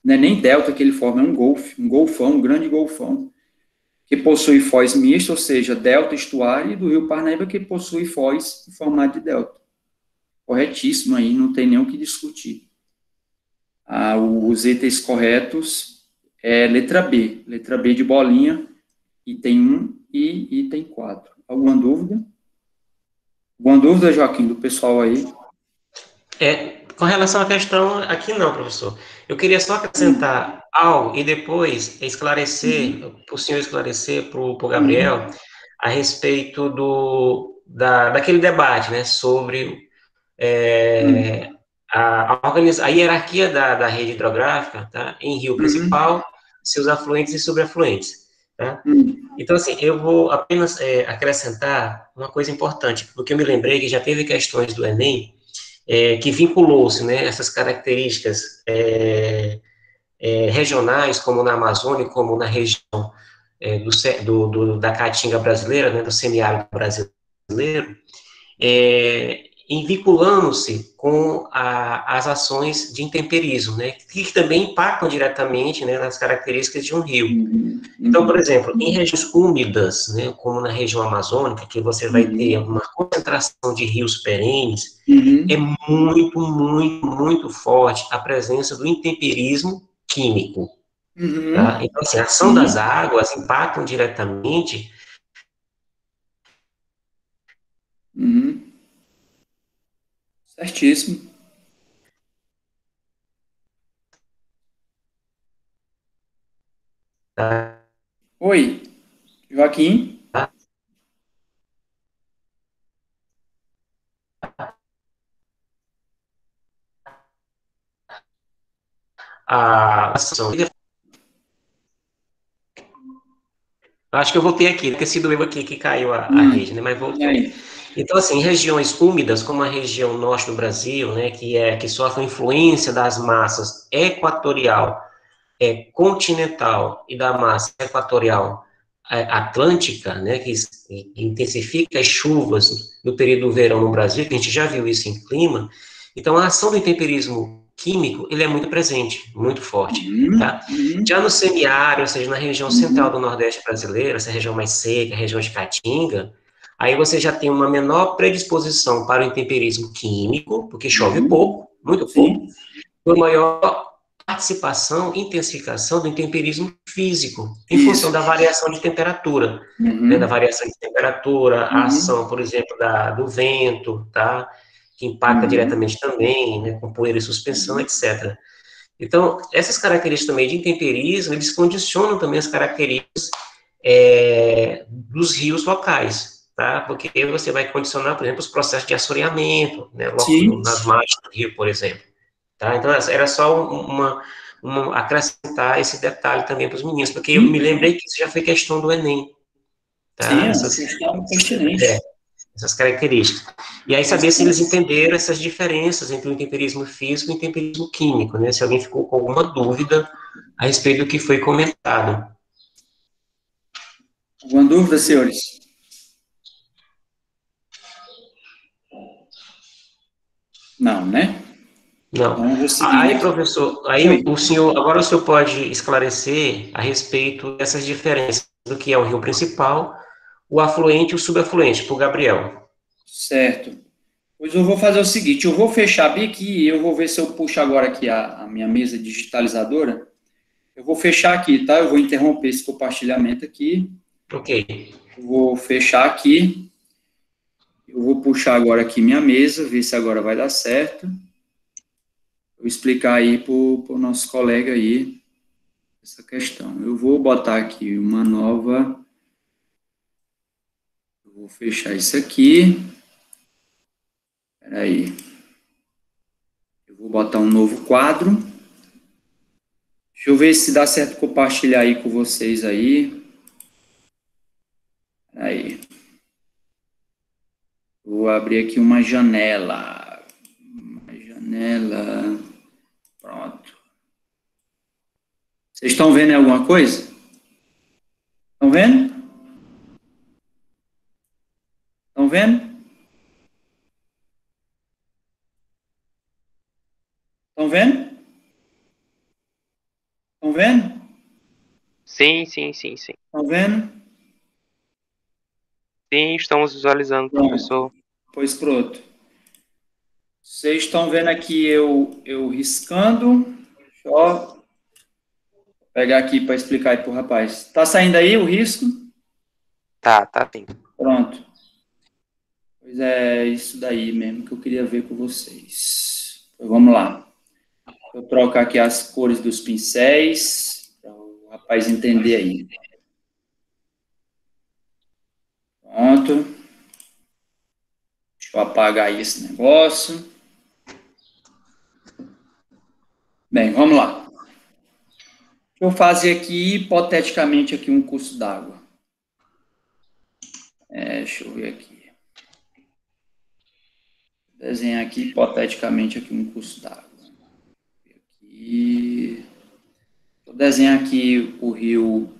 não é nem delta que ele forma, é um golfe, um golfão, um grande golfão, que possui foz mista, ou seja, delta estuário, e do rio Parnaíba, que possui foz em formato de delta. corretíssimo aí, não tem nem o que discutir. Os itens corretos é letra B de bolinha, item 1 e item 4. Alguma dúvida? Alguma dúvida, Joaquim, do pessoal aí? Com relação à questão, aqui não, professor. Eu queria só acrescentar algo e depois esclarecer, para o senhor esclarecer para o Gabriel, a respeito daquele debate, né, sobre a hierarquia da rede hidrográfica, tá, em rio principal, seus afluentes e subafluentes. Tá? Então, assim, eu vou apenas acrescentar uma coisa importante, porque eu me lembrei que já teve questões do Enem que vinculou-se, né, essas características regionais, como na Amazônia, como na região da Caatinga brasileira, né, do semiárido brasileiro, em vinculando-se com as ações de intemperismo, né, que também impactam diretamente, né, nas características de um rio. Então, por exemplo, em regiões úmidas, né, como na região amazônica, que você vai ter uma concentração de rios perenes, é muito, muito, muito forte a presença do intemperismo químico. Tá? Então, assim, a ação das águas impactam diretamente. Certíssimo. Tá? Oi, Joaquim? A ação. Acho que eu voltei aqui, porque sido eu aqui que caiu a rede, né? Mas voltou. Então, assim, em regiões úmidas, como a região norte do Brasil, né, que sofre a influência das massas equatorial, continental e da massa equatorial atlântica, né, que intensifica as chuvas no período do verão no Brasil, que a gente já viu isso em clima. Então, a ação do intemperismo químico, ele é muito presente, muito forte, tá? Já no semiárido, ou seja, na região central do Nordeste brasileiro, essa região mais seca, a região de Caatinga, aí você já tem uma menor predisposição para o intemperismo químico, porque chove pouco, muito pouco, uma maior participação, intensificação do intemperismo físico, em função da variação de temperatura, né, da variação de temperatura, a ação, por exemplo, do vento, tá? Que impacta diretamente também, né, com poeira e suspensão, etc. Então, essas características também de intemperismo, eles condicionam também as características dos rios locais, tá? Porque você vai condicionar, por exemplo, os processos de assoreamento, né, nas margens do rio, por exemplo. Tá? Então, era só acrescentar esse detalhe também para os meninos, porque eu me lembrei que isso já foi questão do Enem. Tá? Sim, essas questão pertinente. Essas características. E aí saber se eles entenderam essas diferenças entre o intemperismo físico e o intemperismo químico, né? Se alguém ficou com alguma dúvida a respeito do que foi comentado. Alguma dúvida, senhores? Não, né? Não. Então, aí, professor, agora o senhor pode esclarecer a respeito dessas diferenças do que é o rio principal, o afluente e o subafluente, para o Gabriel. Certo. Pois eu vou fazer o seguinte, eu vou fechar bem aqui, eu vou ver se eu puxo agora aqui a minha mesa digitalizadora. Eu vou fechar aqui, tá? Eu vou interromper esse compartilhamento aqui. Ok. Eu vou fechar aqui. Eu vou puxar agora aqui minha mesa, ver se agora vai dar certo. Vou explicar aí para o nosso colega aí essa questão. Eu vou botar aqui uma nova. Eu vou fechar isso aqui. Espera aí. Eu vou botar um novo quadro. Deixa eu ver se dá certo compartilhar aí com vocês aí. Aí. Vou abrir aqui uma janela. Uma janela. Pronto. Vocês estão vendo alguma coisa? Estão vendo? Estão vendo? Estão vendo? Estão vendo? Sim, sim, sim, sim. Estão vendo? Sim, estamos visualizando, Pronto. professor. Pois pronto. Vocês estão vendo aqui eu riscando. Deixa eu pegar aqui para explicar aí para o rapaz. Tá saindo aí o risco? Tá bem. Pronto. Pois é isso daí mesmo que eu queria ver com vocês. Então, vamos lá. Vou trocar aqui as cores dos pincéis para o rapaz entender aí. Pronto. Deixa eu apagar aí esse negócio. Bem, vamos lá. Deixa eu fazer aqui, hipoteticamente, aqui um curso d'água. Deixa eu ver aqui. Vou desenhar aqui, hipoteticamente, aqui um curso d'água. Vou desenhar aqui o rio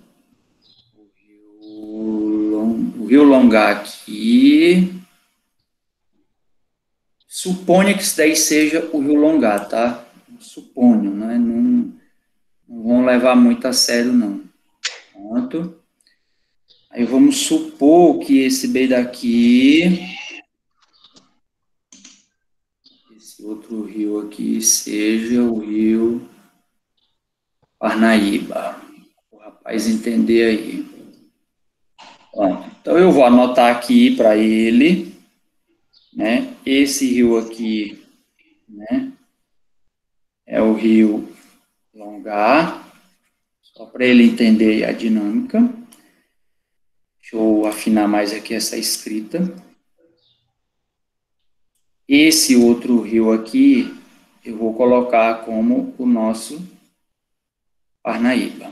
Longá aqui. Suponha que isso daí seja o rio Longá, tá? Suponho, né? Não vão levar muito a sério, não. Pronto. Aí vamos supor que esse bem daqui, esse outro rio aqui, seja o rio Parnaíba. O rapaz entender aí. Pronto. Então, eu vou anotar aqui para ele, né? Esse rio aqui, né? É o rio Longá, só para ele entender a dinâmica. Deixa eu afinar mais aqui essa escrita. Esse outro rio aqui, eu vou colocar como o nosso Parnaíba.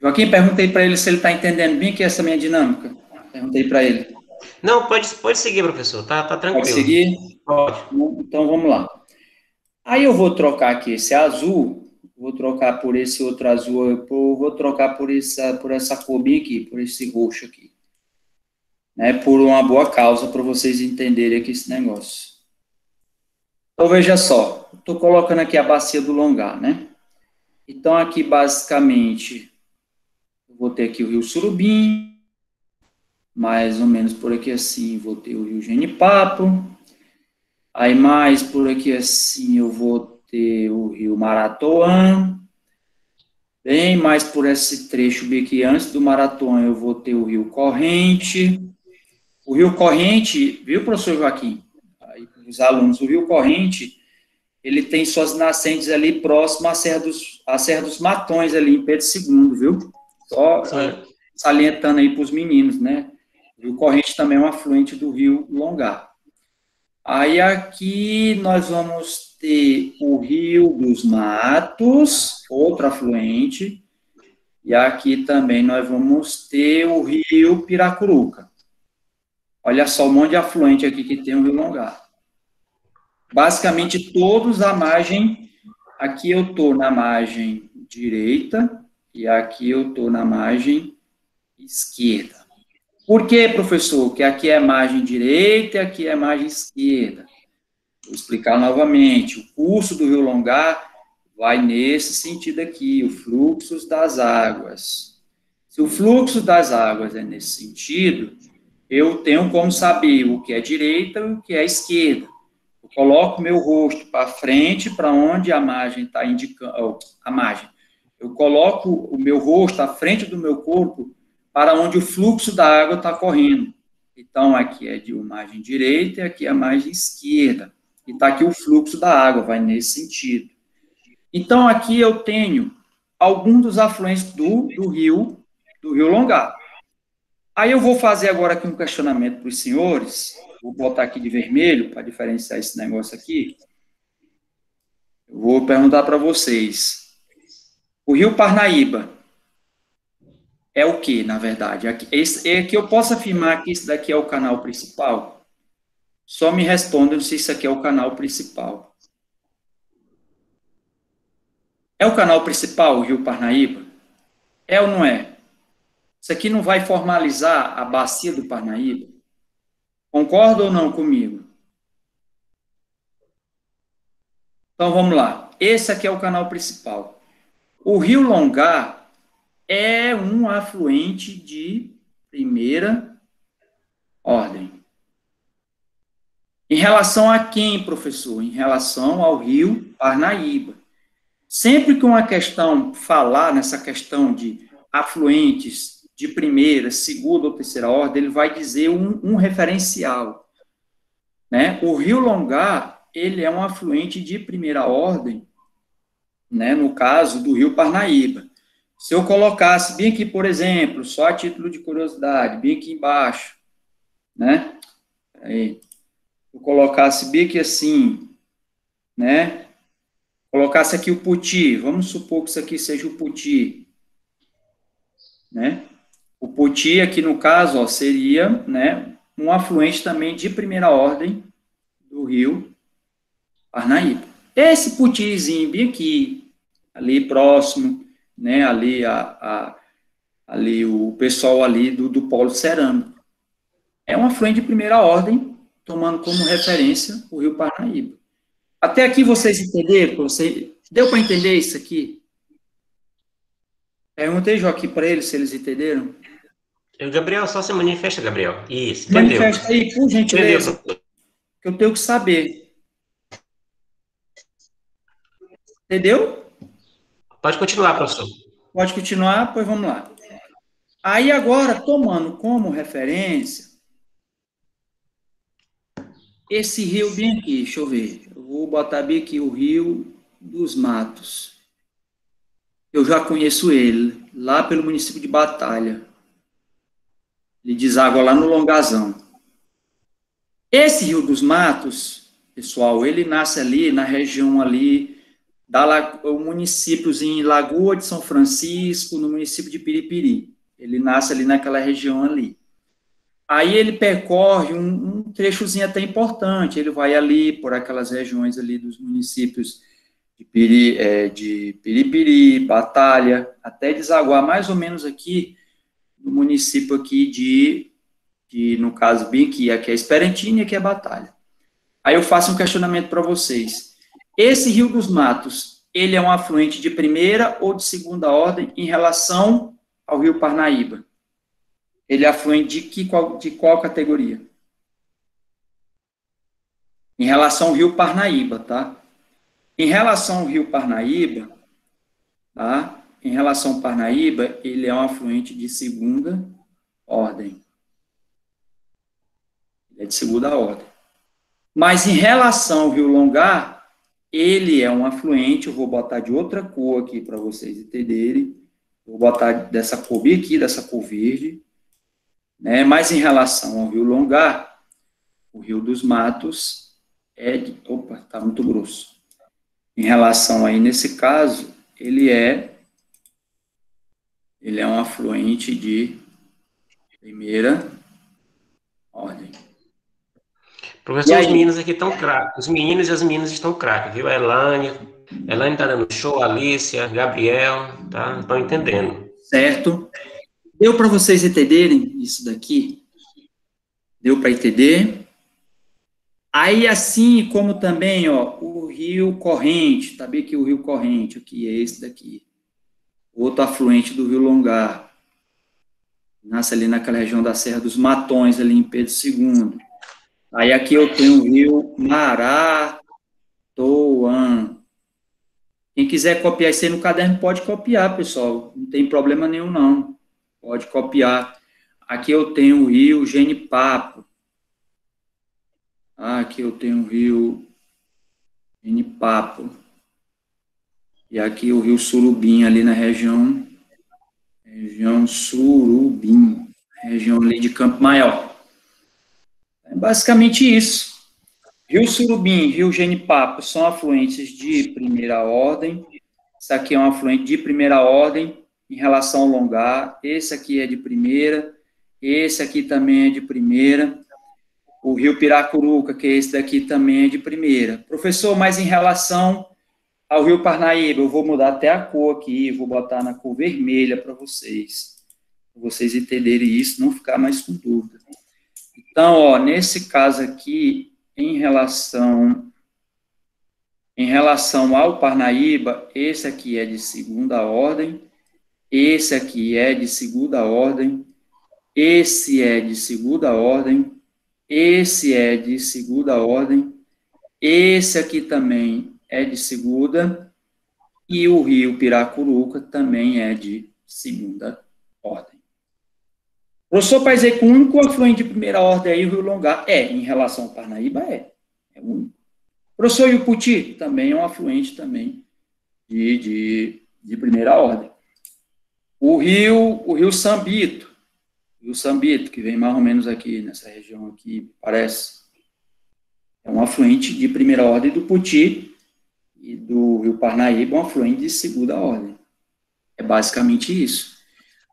Joaquim, perguntei para ele se ele está entendendo bem que essa minha dinâmica. Perguntei para ele. Não, pode seguir, professor, tá tranquilo. Pode seguir? Pode. Então, vamos lá. Aí eu vou trocar aqui esse azul, vou trocar por esse outro azul, eu vou trocar por essa cor bem aqui, por esse roxo aqui. Né, por uma boa causa, para vocês entenderem aqui esse negócio. Então, veja só, estou colocando aqui a bacia do Longá, né? Então, aqui, basicamente, eu vou ter aqui o rio Surubim, mais ou menos por aqui assim, vou ter o rio Genipapo, aí mais por aqui assim, eu vou ter o rio Maratoã, bem mais por esse trecho bem aqui, antes do Maratoã, eu vou ter o rio Corrente. O rio Corrente, viu, professor Joaquim? Aí, os alunos, o rio Corrente, ele tem suas nascentes ali próximo à Serra dos Matões, ali em Pedro II, viu? Só salientando aí para os meninos, né? O rio Corrente também é um afluente do rio Longá. Aí aqui nós vamos ter o Rio dos Matos, outro afluente, e aqui também nós vamos ter o rio Piracuruca. Olha só um monte de afluente aqui que tem o rio Longá. Basicamente todos à margem, aqui eu estou na margem direita e aqui eu estou na margem esquerda. Por que, professor? Que aqui é margem direita e aqui é margem esquerda. Vou explicar novamente. O curso do rio Longá vai nesse sentido aqui, o fluxo das águas. Se o fluxo das águas é nesse sentido, eu tenho como saber o que é direita e o que é esquerda. Eu coloco meu rosto para frente, para onde a margem está indicando, a margem. Eu coloco o meu rosto à frente do meu corpo para onde o fluxo da água está correndo. Então, aqui é de margem direita e aqui é a margem esquerda. E está aqui o fluxo da água, vai nesse sentido. Então, aqui eu tenho alguns dos afluentes do rio Longá. Aí eu vou fazer agora aqui um questionamento para os senhores, vou botar aqui de vermelho para diferenciar esse negócio aqui. Eu vou perguntar para vocês. O rio Parnaíba é o que, na verdade? Aqui eu posso afirmar que isso daqui é o canal principal? Só me respondam se isso aqui é o canal principal. É o canal principal, o rio Parnaíba? É ou não é? Isso aqui não vai formalizar a bacia do Parnaíba? Concorda ou não comigo? Então, vamos lá. Esse aqui é o canal principal. O rio Longá é um afluente de primeira ordem. Em relação a quem, professor? Em relação ao rio Parnaíba. Sempre que uma questão falar nessa questão de afluentes de primeira, segunda ou terceira ordem, ele vai dizer um referencial, né? O rio Longar, ele é um afluente de primeira ordem, né? No caso do rio Parnaíba. Se eu colocasse bem aqui, por exemplo, só a título de curiosidade, bem aqui embaixo, né? Aí, eu colocasse bem aqui assim, né? Colocasse aqui o Puti, vamos supor que isso aqui seja o Puti, né? O Puti aqui no caso, ó, seria, né, um afluente também de primeira ordem do rio Parnaíba. Esse Putizinho bem aqui, ali próximo, né, ali o pessoal ali do polo cerâmico. É um afluente de primeira ordem, tomando como referência o rio Parnaíba. Até aqui vocês entenderam? Deu para entender isso aqui? Perguntei, Joaquim, para eles se eles entenderam. Gabriel, só se manifesta, Gabriel. Isso, entendeu. Manifesta aí, por gentileza, Entendeu. que eu tenho que saber. Entendeu? Pode continuar, professor. Pode continuar? Pois vamos lá. Aí agora, tomando como referência esse rio bem aqui, deixa eu ver. Eu vou botar bem aqui o Rio dos Matos. Eu já conheço ele, lá pelo município de Batalha. Ele deságua lá no Longazão. Esse Rio dos Matos, pessoal, ele nasce ali na região ali o municípios em Lagoa de São Francisco, no município de Piripiri. Ele nasce ali naquela região ali. Aí ele percorre um trechozinho até importante, ele vai ali por aquelas regiões ali dos municípios de Piripiri, Batalha, até desaguar mais ou menos aqui no município aqui no caso, bem aqui é Esperantina e aqui é Batalha. Aí eu faço um questionamento para vocês. Esse Rio dos Matos, ele é um afluente de primeira ou de segunda ordem em relação ao Rio Parnaíba? Ele é afluente de qual categoria? Em relação ao Rio Parnaíba, tá? Em relação ao Rio Parnaíba, tá? Em relação ao Parnaíba, ele é um afluente de segunda ordem. Ele é de segunda ordem. Mas em relação ao Rio Longar, ele é um afluente, eu vou botar de outra cor aqui para vocês entenderem. Vou botar dessa cor aqui, dessa cor verde. Né? Mas em relação ao Rio Longar, o Rio dos Matos opa, tá muito grosso. Em relação aí, nesse caso, ele é um afluente de primeira ordem. Professor, os meninos aqui estão craques. Os meninos e as meninas estão craques, viu? Elaine está dando show, Alicia, Gabriel, tá? Estão entendendo. Certo. Deu para vocês entenderem isso daqui? Deu para entender? Aí, assim como também, ó, o Rio Corrente, tá bem que o Rio Corrente aqui é esse daqui. Outro afluente do Rio Longar. Nasce ali naquela região da Serra dos Matões, ali em Pedro II. Aí aqui eu tenho o Rio Maratoan. Quem quiser copiar isso aí no caderno, pode copiar, pessoal. Não tem problema nenhum, não. Pode copiar. Aqui eu tenho o Rio Genipapo. Aqui eu tenho o Rio Genipapo. E aqui o Rio Surubim, ali na região Surubim, região ali de Campo Maior. É basicamente isso. Rio Surubim, Rio Genipapo são afluentes de primeira ordem. Esse aqui é um afluente de primeira ordem em relação ao Longar. Esse aqui é de primeira. Esse aqui também é de primeira. O Rio Piracuruca, que é esse daqui, também é de primeira. Professor, mas em relação ao Rio Parnaíba, eu vou mudar até a cor aqui, vou botar na cor vermelha para vocês entenderem isso, não ficar mais com dúvida. Então, ó, nesse caso aqui, em relação ao Parnaíba, esse aqui é de segunda ordem, esse aqui é de segunda ordem, esse é de segunda ordem, esse é de segunda ordem, esse aqui também é de segunda, e o rio Piracuruca também é de segunda ordem. Professor, para dizer que o único afluente de primeira ordem aí, o Rio Longar, em relação ao Parnaíba, é o único. Professor, e o Puti? Também é um afluente também de primeira ordem. O rio Sambito, que vem mais ou menos aqui, nessa região aqui, parece, é um afluente de primeira ordem do Puti, e do rio Parnaíba, um afluente de segunda ordem. É basicamente isso.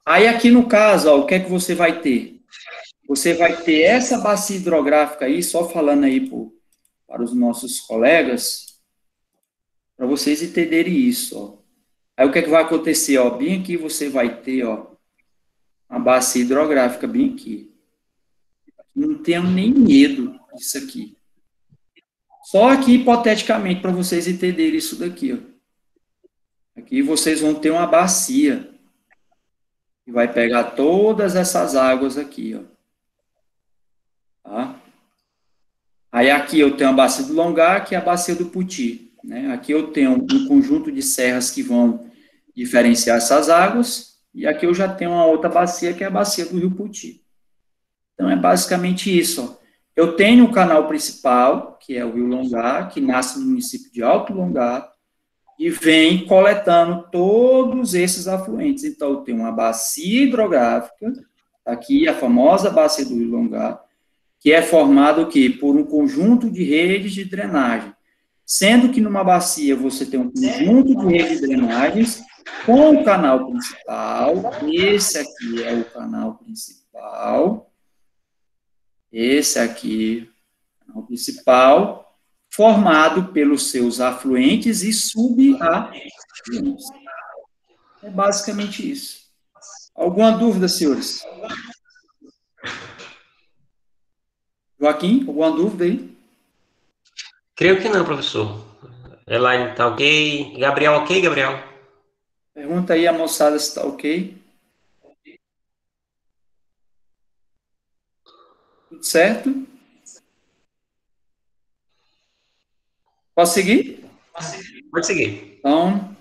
Aí, aqui no caso, ó, o que é que você vai ter? Você vai ter essa bacia hidrográfica aí, só falando aí para os nossos colegas, para vocês entenderem isso, ó. Aí, o que é que vai acontecer, ó? Bem aqui você vai ter, ó, uma bacia hidrográfica bem aqui. Não tenho nem medo disso aqui. Só aqui, hipoteticamente, para vocês entenderem isso daqui, ó. Aqui vocês vão ter uma bacia que vai pegar todas essas águas aqui, ó. Tá? Aí aqui eu tenho a bacia do Longar, que é a bacia do Puti, né? Aqui eu tenho um conjunto de serras que vão diferenciar essas águas, e aqui eu já tenho uma outra bacia, que é a bacia do rio Puti. Então é basicamente isso, ó. Eu tenho o canal principal, que é o rio Longar, que nasce no município de Alto Longar, e vem coletando todos esses afluentes. Então, eu tenho uma bacia hidrográfica, aqui a famosa bacia do rio Longar, que é formada o quê? Por um conjunto de redes de drenagem. Sendo que numa bacia você tem um conjunto de redes de drenagens com o canal principal. Esse aqui é o canal principal. Esse aqui é o canal principal, formado pelos seus afluentes e subafluentes. É basicamente isso. Alguma dúvida, senhores? Joaquim, alguma dúvida aí? Creio que não, professor. Elaine está ok. Gabriel, ok, Gabriel? Pergunta aí a moçada se está ok. Tudo certo? Posso seguir? Pode seguir. Então,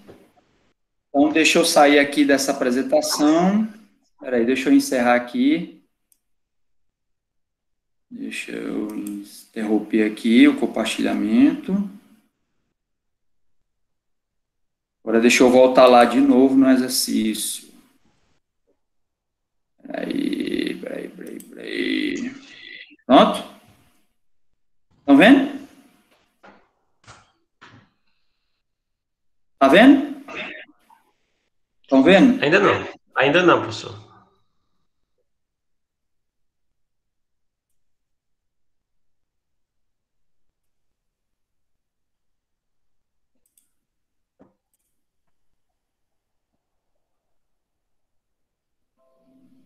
deixa eu sair aqui dessa apresentação. Espera aí, deixa eu encerrar aqui. Deixa eu interromper aqui o compartilhamento. Agora deixa eu voltar lá de novo no exercício. Peraí. Pronto? Estão vendo? Tá vendo? Estão vendo? Ainda não. Ainda não, professor.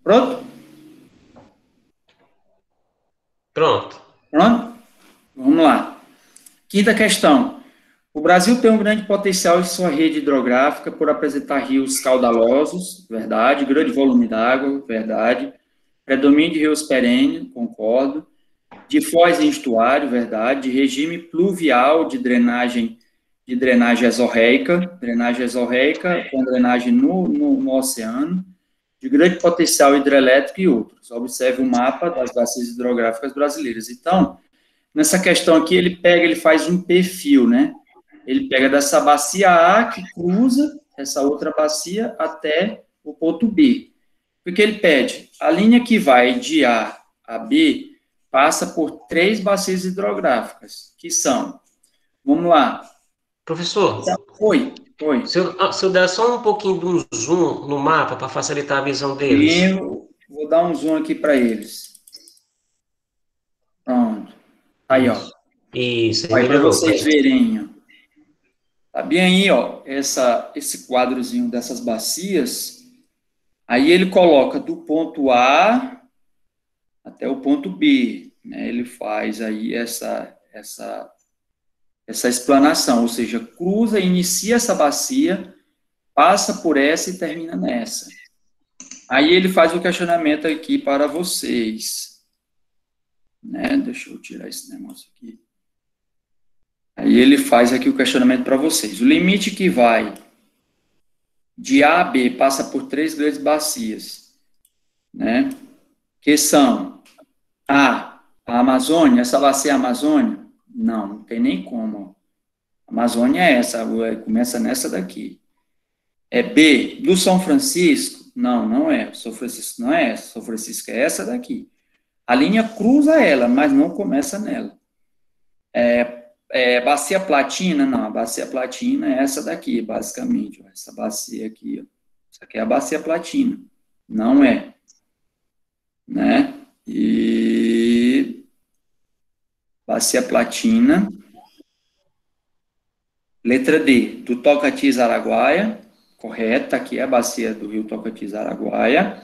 Pronto? Pronto. Pronto? Vamos lá. Quinta questão. O Brasil tem um grande potencial em sua rede hidrográfica por apresentar rios caudalosos, verdade, grande volume d'água, verdade, predomínio de rios perenes, concordo, de foz em estuário, verdade, de regime pluvial de drenagem exorreica com drenagem no oceano, de grande potencial hidrelétrico e outros. Observe o mapa das bacias hidrográficas brasileiras. Então, nessa questão aqui, ele faz um perfil, né? Ele pega dessa bacia A, que cruza essa outra bacia até o ponto B. O que ele pede? A linha que vai de A a B passa por 3 bacias hidrográficas, que são, vamos lá. Professor. Oi. Se eu der só um pouquinho de um zoom no mapa para facilitar a visão deles. Eu vou dar um zoom aqui para eles. Pronto. Aí, ó. Isso, para vocês verem, ó. Tá bem aí, ó, esse quadrozinho dessas bacias. Aí ele coloca do ponto A até o ponto B, né? Ele faz aí essa explanação, ou seja, cruza, inicia essa bacia, passa por essa e termina nessa. Aí ele faz o questionamento aqui para vocês. né? Deixa eu tirar esse negócio aqui. Aí ele faz aqui o questionamento para vocês. O limite que vai de A a B passa por 3 grandes bacias, né? Que são A Amazônia, essa bacia é a Amazônia? Não tem nem como. A Amazônia é essa, começa nessa daqui. É B, do São Francisco? Não, não é. São Francisco não é essa. São Francisco é essa daqui. A linha cruza ela, mas não começa nela. Bacia Platina? Não, a Bacia Platina é essa daqui, basicamente. Essa bacia aqui, ó. Isso aqui é a Bacia Platina. Não é. Né? E... Bacia Platina. Letra D, do Tocantins-Araguaia. Correto, aqui é a bacia do rio Tocantins-Araguaia.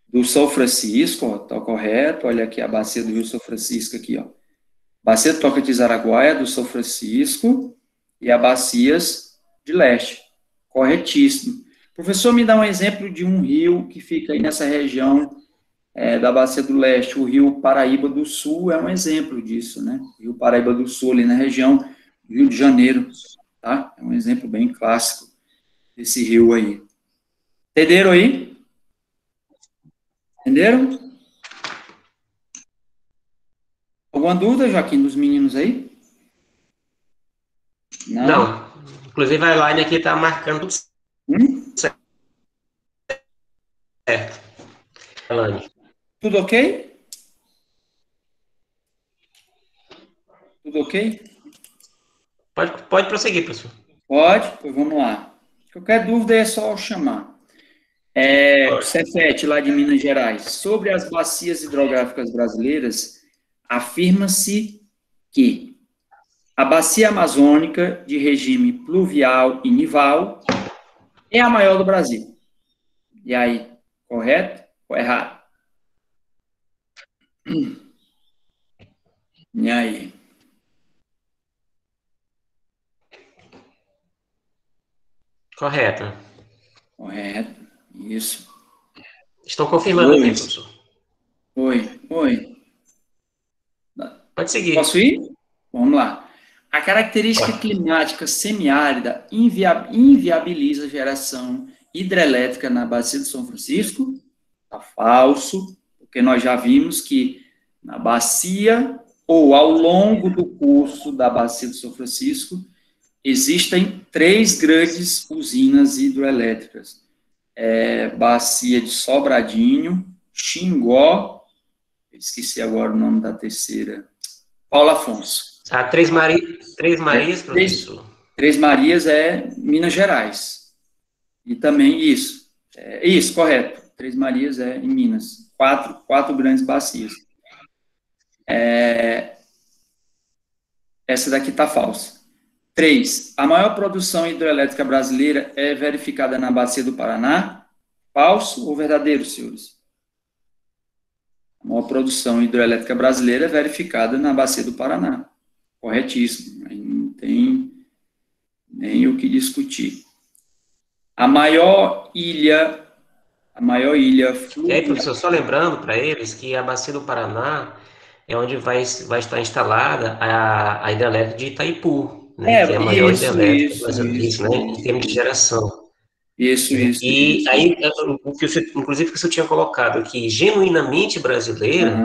Do São Francisco, ó, tá correto. Olha aqui a bacia do rio São Francisco aqui, ó. Bacia do Tocantins-Araguaia, do São Francisco e a bacias de leste. Corretíssimo. Professor, me dá um exemplo de um rio que fica aí nessa região da bacia do leste. O rio Paraíba do Sul é um exemplo disso, né? O rio Paraíba do Sul, ali na região do Rio de Janeiro, tá? É um exemplo bem clássico desse rio aí. Entenderam aí? Entenderam? Alguma dúvida, Joaquim, dos meninos aí? Não. Inclusive a line aqui está marcando tudo certo. Elaine. Tudo ok? Tudo ok? Pode prosseguir, professor. Pode? Pois vamos lá. Qualquer dúvida é só chamar. Cefete, lá de Minas Gerais. Sobre as bacias hidrográficas brasileiras, afirma-se que a bacia amazônica, de regime pluvial e nival, é a maior do Brasil. E aí, correto ou errado? E aí? Correto. Correto, isso. Estão confirmando aqui, professor. Oi. Pode seguir. Posso ir? Vamos lá. A característica climática semiárida inviabiliza a geração hidrelétrica na bacia do São Francisco? Está falso, porque nós já vimos que na bacia ou ao longo do curso da bacia do São Francisco existem 3 grandes usinas hidrelétricas. Bacia de Sobradinho, Xingó, esqueci agora o nome da terceira, Paulo Afonso. Três Marias, professor. Três Marias é Minas Gerais. E também isso. Isso, correto. Três Marias é em Minas. Quatro grandes bacias. Essa daqui está falsa. 3. A maior produção hidrelétrica brasileira é verificada na bacia do Paraná? Falso ou verdadeiro, senhores? A maior produção hidrelétrica brasileira é verificada na bacia do Paraná. Corretíssimo. Aí não tem nem o que discutir. A maior ilha E aí, professor, só lembrando para eles que a bacia do Paraná é onde vai estar instalada a hidrelétrica de Itaipu, né, que é a maior hidrelétrica brasileira, né, em termos de geração. Isso. E aí, inclusive, que você tinha colocado aqui, genuinamente brasileira,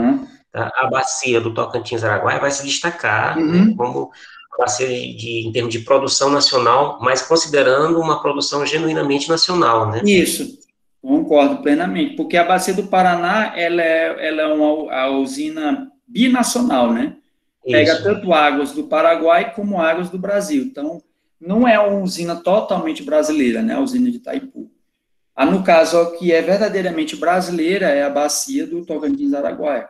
tá, a bacia do Tocantins-Araguaia vai se destacar, né, como bacia em termos de produção nacional, mas considerando uma produção genuinamente nacional, né? Isso, concordo plenamente, porque a bacia do Paraná, ela é uma usina binacional, né? Pega Isso. tanto águas do Paraguai como águas do Brasil. Então, não é uma usina totalmente brasileira, né? A usina de Itaipu. No caso, a que é verdadeiramente brasileira é a bacia do Tocantins-Araguaia.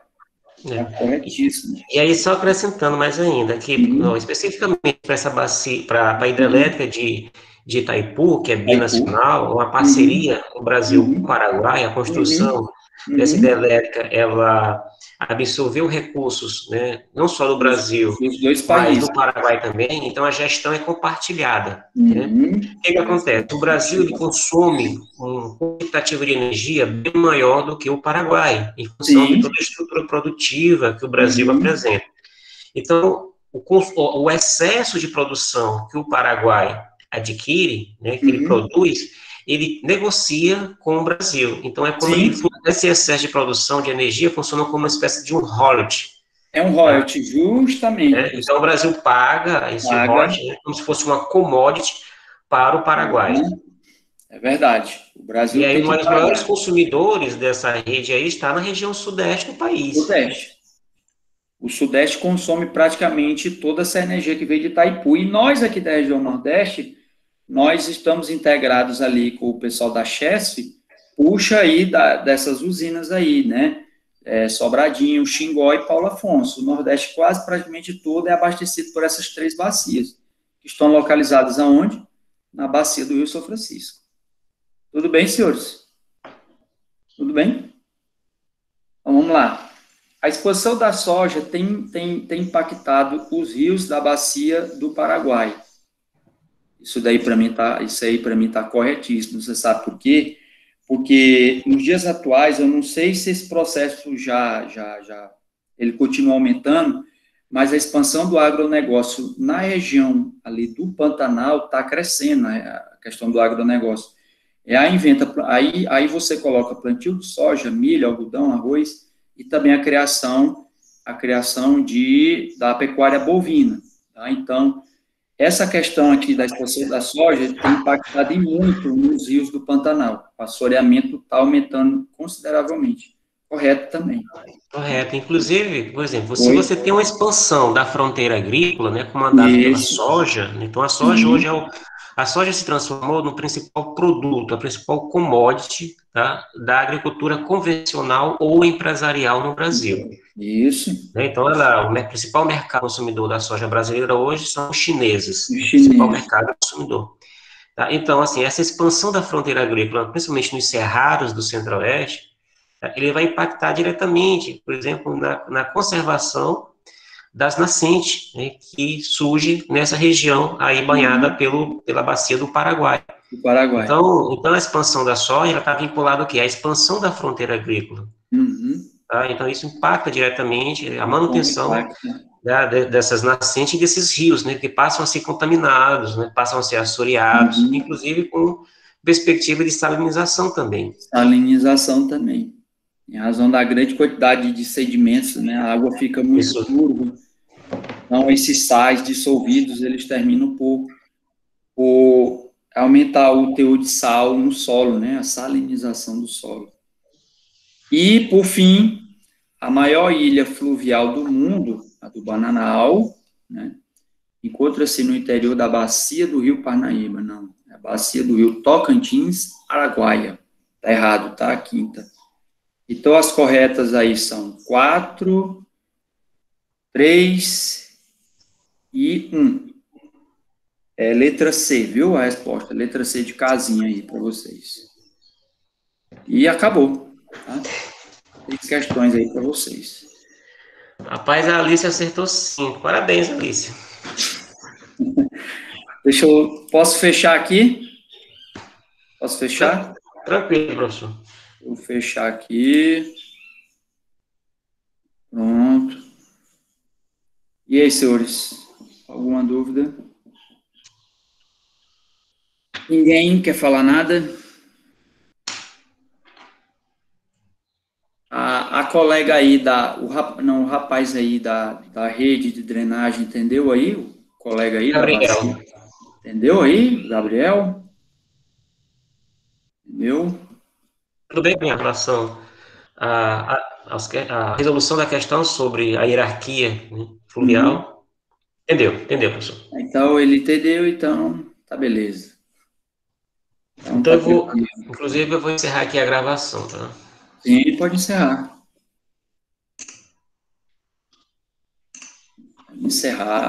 Corretíssimo. E aí, só acrescentando mais ainda, que especificamente para essa bacia, para a hidrelétrica de Itaipu, que é binacional, uma parceria com o Brasil com o Paraguai, a construção dessa hidrelétrica, ela absorveu recursos, né, não só do Brasil, dos dois mas países. do Paraguai também, então a gestão é compartilhada. Né? O que acontece? O Brasil ele consome um quantitativo de energia bem maior do que o Paraguai, em função de toda a estrutura produtiva que o Brasil apresenta. Então, o excesso de produção que o Paraguai adquire, né, que ele produz, ele negocia com o Brasil. Então, é como esse excesso de produção de energia funciona como uma espécie de um royalty. É um royalty, justamente. Então, o Brasil paga esse royalty, né, como se fosse uma commodity para o Paraguai. É verdade. O Brasil e aí, tem um dos maiores consumidores dessa rede aí está na região sudeste do país. Sudeste. O Sudeste consome praticamente toda essa energia que veio de Itaipu. E nós aqui da região Nordeste, nós estamos integrados ali com o pessoal da Chesf, puxa aí dessas usinas aí, né? Sobradinho, Xingó e Paulo Afonso. O Nordeste quase praticamente todo é abastecido por essas 3 bacias, que estão localizadas aonde? Na bacia do Rio São Francisco. Tudo bem, senhores? Tudo bem? Então, vamos lá. A exposição da soja tem impactado os rios da bacia do Paraguai. Isso aí para mim tá corretíssimo. Você sabe por quê? Porque nos dias atuais, eu não sei se esse processo ele continua aumentando, mas a expansão do agronegócio na região ali do Pantanal está crescendo, a questão do agronegócio. Aí você coloca plantio de soja, milho, algodão, arroz, e também a criação da pecuária bovina. Tá? Então, essa questão aqui da expansão da soja tem impactado muito nos rios do Pantanal. O assoreamento está aumentando consideravelmente. Correto também. Correto. Inclusive, por exemplo, se você tem uma expansão da fronteira agrícola, né, comandada pela soja, então a soja hoje a soja se transformou no principal produto, a principal commodity, tá, da agricultura convencional ou empresarial no Brasil. Isso. Então, o principal mercado consumidor da soja brasileira hoje são os chineses, o principal mercado consumidor. Tá? Então, assim, essa expansão da fronteira agrícola, principalmente nos cerrados do Centro-Oeste, tá, ele vai impactar diretamente, por exemplo, na conservação das nascentes, né, que surge nessa região aí banhada pela bacia do Paraguai. Então, a expansão da soja está vinculada ao quê? A expansão da fronteira agrícola. Tá? Então, isso impacta diretamente a manutenção dessas nascentes e desses rios, né, que passam a ser contaminados, né, passam a ser assoreados, inclusive com perspectiva de salinização também. Salinização também. Em razão da grande quantidade de sedimentos, né, a água fica muito turva. Então, esses sais dissolvidos, eles terminam por aumentar o teor de sal no solo, né, a salinização do solo. E, por fim, a maior ilha fluvial do mundo, a do Bananal, né, encontra-se no interior da bacia do rio Parnaíba, não, é a bacia do rio Tocantins, Araguaia. Tá errado, tá? A quinta. Então, as corretas aí são 4, 3 e 1. É letra C, viu? A resposta. Letra C de casinha aí para vocês. E acabou. Tá? 3 questões aí para vocês. Rapaz, a Alice acertou 5. Parabéns, Alice. Posso fechar aqui? Posso fechar? Tranquilo, professor. Vou fechar aqui. Pronto. E aí, senhores? Alguma dúvida? Ninguém quer falar nada? A colega aí, o rapaz aí da rede de drenagem, entendeu aí? O colega aí Gabriel. da bacia. Entendeu aí, Gabriel? Entendeu? Tudo bem em relação à resolução da questão sobre a hierarquia, né, fluvial? Entendeu, professor? Então, ele entendeu, então, tá beleza. Então inclusive, eu vou encerrar aqui a gravação, tá? Sim, pode encerrar. Encerrar.